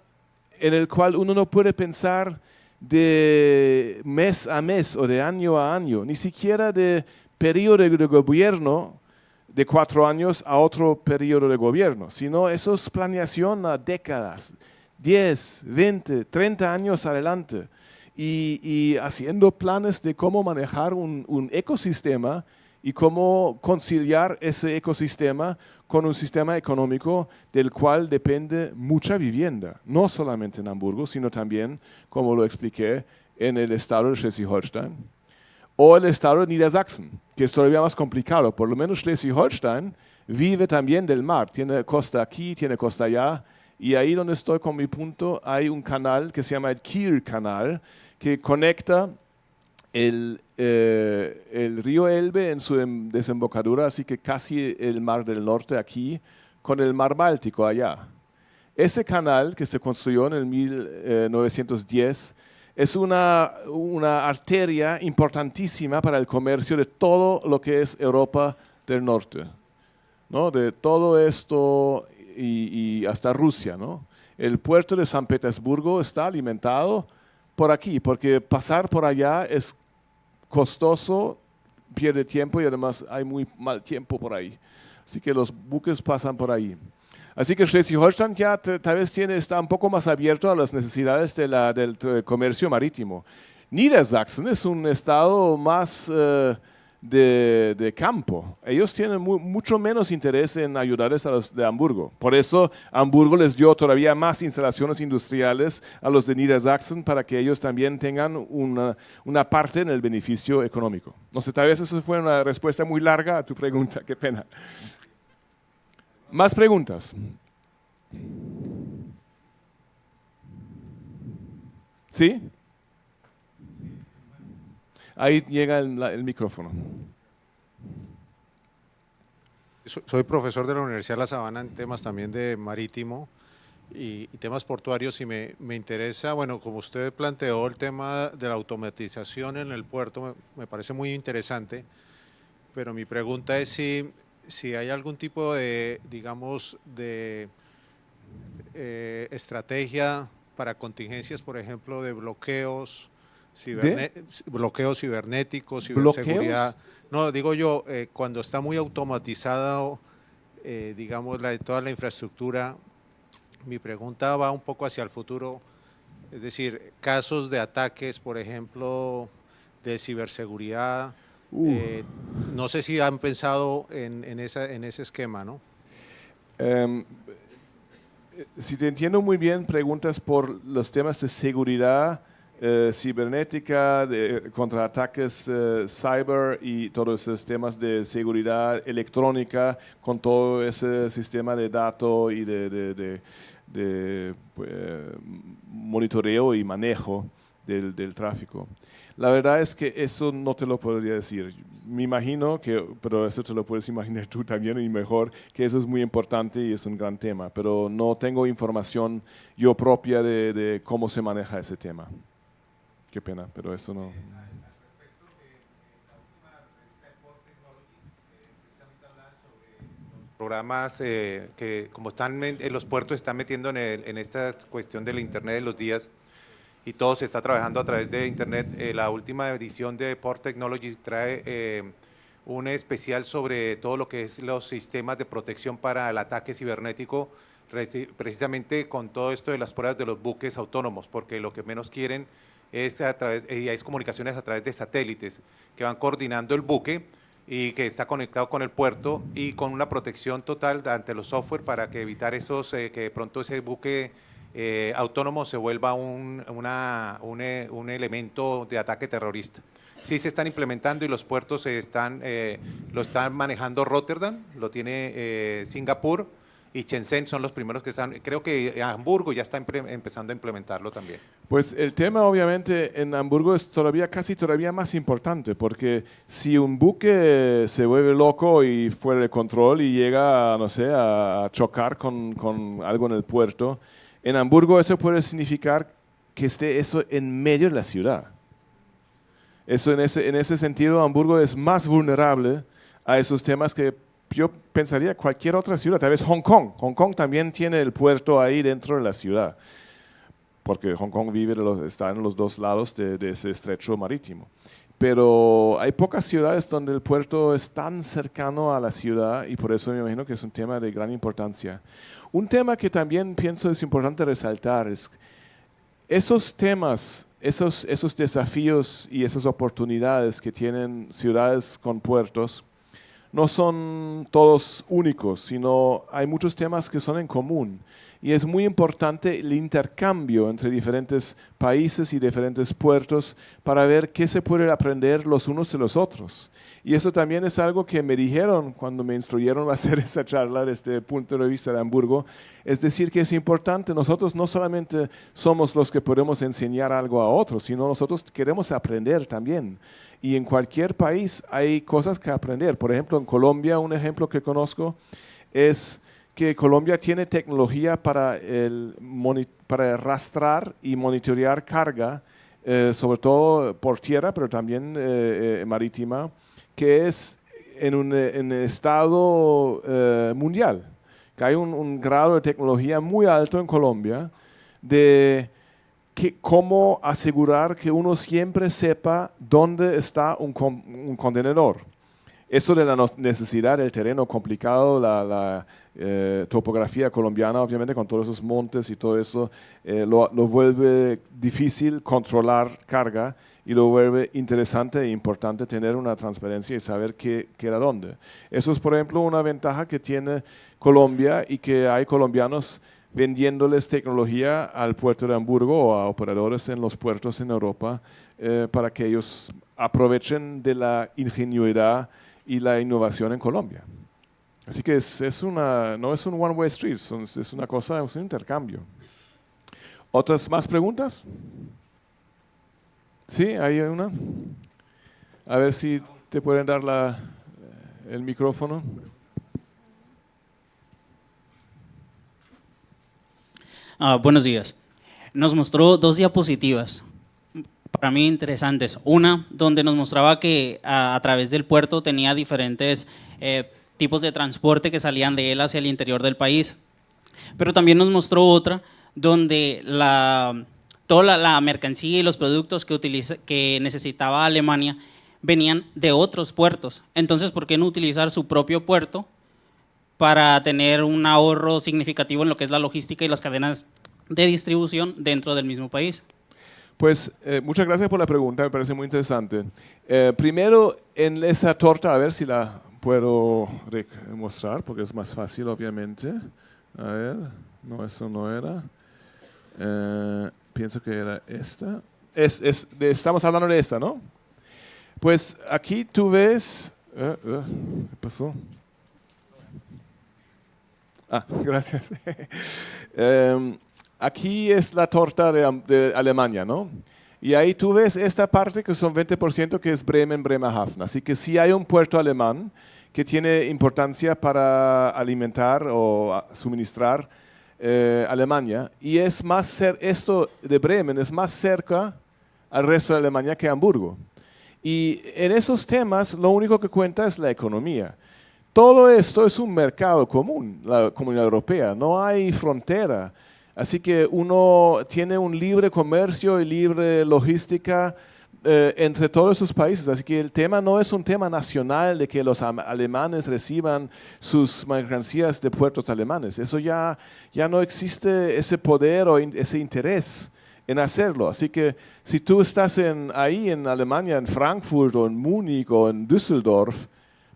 en el cual uno no puede pensar de mes a mes o de año a año, ni siquiera de periodo de gobierno de 4 años a otro periodo de gobierno, sino eso es planeación a décadas, 10, 20, 30 años adelante, y haciendo planes de cómo manejar un ecosistema y cómo conciliar ese ecosistema con un sistema económico del cual depende mucha vivienda, no solamente en Hamburgo, sino también, como lo expliqué, en el estado de Schleswig-Holstein o el estado de Niedersachsen, que es todavía más complicado. Por lo menos Schleswig-Holstein vive también del mar, tiene costa aquí, tiene costa allá, y ahí donde estoy con mi punto hay un canal que se llama el Kiel-Canal, que conecta el río Elbe en su desembocadura, así que casi el mar del norte aquí, con el mar Báltico allá. Ese canal que se construyó en el 1910 es una arteria importantísima para el comercio de todo lo que es Europa del Norte, ¿no? De todo esto y hasta Rusia, ¿no? El puerto de San Petersburgo está alimentado por aquí, porque pasar por allá es costoso, pierde tiempo y además hay muy mal tiempo por ahí. Así que los buques pasan por ahí. Así que Schleswig-Holstein ya tal vez está un poco más abierto a las necesidades del comercio marítimo. Niedersachsen es un estado más de campo. Ellos tienen mucho menos interés en ayudarles a los de Hamburgo. Por eso Hamburgo les dio todavía más instalaciones industriales a los de Niedersachsen para que ellos también tengan una parte en el beneficio económico. No sé, tal vez esa fue una respuesta muy larga a tu pregunta. Qué pena. ¿Más preguntas? ¿Sí? Ahí llega el micrófono. Soy profesor de la Universidad de La Sabana en temas también de marítimo y temas portuarios y me interesa, bueno, como usted planteó el tema de la automatización en el puerto, me parece muy interesante, pero mi pregunta es si hay algún tipo de, digamos, de estrategia para contingencias, por ejemplo, de bloqueos, bloqueos cibernéticos, ciberseguridad. No, digo yo, cuando está muy automatizado, digamos, toda la infraestructura, mi pregunta va un poco hacia el futuro, es decir, casos de ataques, por ejemplo, de ciberseguridad. No sé si han pensado en ese esquema, ¿no? Si te entiendo muy bien, preguntas por los temas de seguridad cibernética, contra ataques cyber y todos esos temas de seguridad electrónica con todo ese sistema de datos y de monitoreo y manejo del tráfico. La verdad es que eso no te lo podría decir. Me imagino que, pero eso te lo puedes imaginar tú también y mejor, que eso es muy importante y es un gran tema, pero no tengo información yo propia de cómo se maneja ese tema. Qué pena, pero eso no. Programas que como están en los puertos están metiendo en esta cuestión del Internet de los días y todo se está trabajando a través de Internet. La última edición de Port Technology trae un especial sobre todo lo que es los sistemas de protección para el ataque cibernético, precisamente con todo esto de las pruebas de los buques autónomos, porque lo que menos quieren es comunicaciones a través de satélites que van coordinando el buque y que está conectado con el puerto y con una protección total ante los software para que evitar esos que de pronto ese buque autónomo se vuelva un elemento de ataque terrorista. Sí se están implementando y los puertos lo están manejando Rotterdam, lo tiene Singapur y Shenzhen son los primeros que están, creo que Hamburgo ya está empezando a implementarlo también. Pues el tema obviamente en Hamburgo es casi todavía más importante, porque si un buque se vuelve loco y fuera de control y llega, no sé, a chocar con algo en el puerto, en Hamburgo eso puede significar que esté eso en medio de la ciudad. Eso en ese sentido Hamburgo es más vulnerable a esos temas que yo pensaría cualquier otra ciudad, tal vez Hong Kong. Hong Kong también tiene el puerto ahí dentro de la ciudad, porque Hong Kong está en los dos lados de ese estrecho marítimo. pero hay pocas ciudades donde el puerto es tan cercano a la ciudad y por eso me imagino que es un tema de gran importancia. Un tema que también pienso es importante resaltar es esos temas, esos desafíos y esas oportunidades que tienen ciudades con puertos no son todos únicos, sino hay muchos temas que son en común. Y es muy importante el intercambio entre diferentes países y diferentes puertos para ver qué se puede aprender los unos de los otros. Y eso también es algo que me dijeron cuando me instruyeron a hacer esa charla desde el punto de vista de Hamburgo. Es decir, que es importante, nosotros no solamente somos los que podemos enseñar algo a otros, sino nosotros queremos aprender también. Y en cualquier país hay cosas que aprender. Por ejemplo, en Colombia, un ejemplo que conozco es que Colombia tiene tecnología para rastrar y monitorear carga, sobre todo por tierra, pero también marítima, que es en un estado mundial. Que hay un grado de tecnología muy alto en Colombia de cómo asegurar que uno siempre sepa dónde está un contenedor. Eso de la necesidad del terreno complicado, la topografía colombiana, obviamente, con todos esos montes y todo eso, lo vuelve difícil controlar carga y lo vuelve interesante e importante tener una transparencia y saber qué era dónde. Eso es, por ejemplo, una ventaja que tiene Colombia y que hay colombianos vendiéndoles tecnología al puerto de Hamburgo o a operadores en los puertos en Europa para que ellos aprovechen de la ingenuidad y la innovación en Colombia. Así que no es un one-way street, es una cosa, es un intercambio. ¿Otras más preguntas? Sí, hay una. A ver si te pueden dar el micrófono. Buenos días. Nos mostró 2 diapositivas, para mí interesantes. Una donde nos mostraba que a través del puerto tenía diferentes tipos de transporte que salían de él hacia el interior del país. Pero también nos mostró otra donde toda la mercancía y los productos que necesitaba Alemania venían de otros puertos. Entonces, ¿por qué no utilizar su propio puerto para tener un ahorro significativo en lo que es la logística y las cadenas de distribución dentro del mismo país? Pues muchas gracias por la pregunta, me parece muy interesante. Primero, en esa torta, a ver si la puedo mostrar, porque es más fácil, obviamente. A ver, no, eso no era. Pienso que era esta. Estamos hablando de esta, ¿no? Pues aquí tú ves... ¿Qué pasó? Gracias. Aquí es la torta de Alemania, ¿no? Y ahí tú ves esta parte que son 20% que es Bremen-Bremerhaven. Así que sí hay un puerto alemán que tiene importancia para alimentar o suministrar Alemania. Y es esto de Bremen es más cerca al resto de Alemania que Hamburgo. Y en esos temas lo único que cuenta es la economía. Todo esto es un mercado común, la Comunidad Europea, no hay frontera. Así que uno tiene un libre comercio y libre logística entre todos sus países. Así que el tema no es un tema nacional de que los alemanes reciban sus mercancías de puertos alemanes. Eso ya no existe ese poder o ese interés en hacerlo. Así que si tú estás ahí en Alemania, en Frankfurt o en Múnich o en Düsseldorf,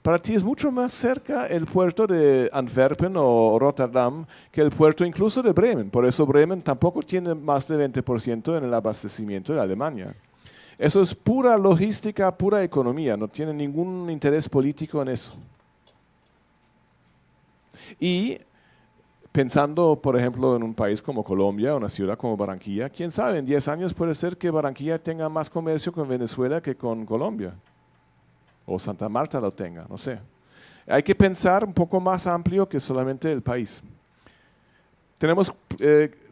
para ti es mucho más cerca el puerto de Antwerpen o Rotterdam que el puerto incluso de Bremen. Por eso Bremen tampoco tiene más de 20% en el abastecimiento de Alemania. Eso es pura logística, pura economía. No tiene ningún interés político en eso. Y pensando, por ejemplo, en un país como Colombia, una ciudad como Barranquilla, quién sabe, en 10 años puede ser que Barranquilla tenga más comercio con Venezuela que con Colombia. O Santa Marta lo tenga, no sé. Hay que pensar un poco más amplio que solamente el país. ¿Tenemos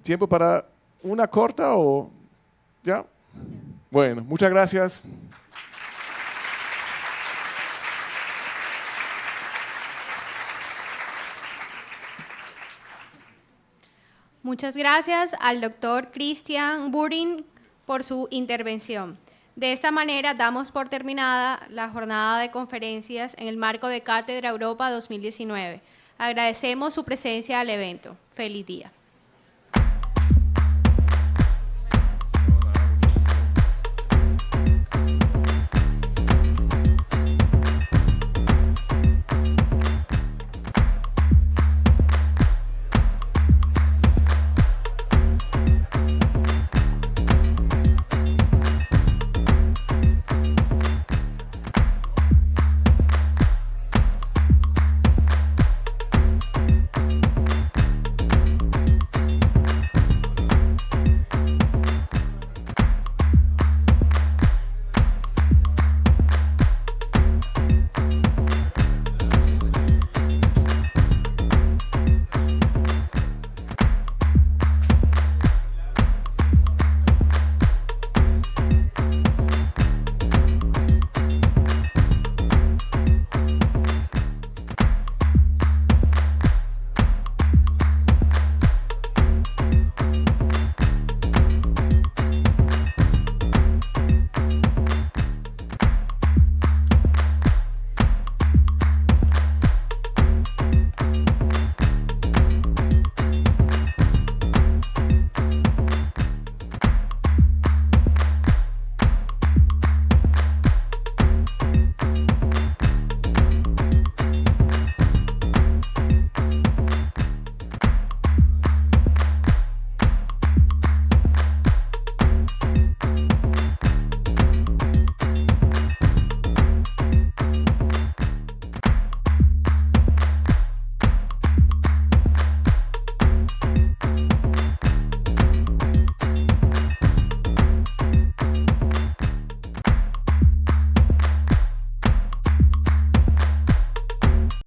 tiempo para una corta o ya? Bueno, muchas gracias. Muchas gracias al doctor Christian Burin por su intervención. De esta manera damos por terminada la jornada de conferencias en el marco de Cátedra Europa 2019. Agradecemos su presencia al evento. Feliz día.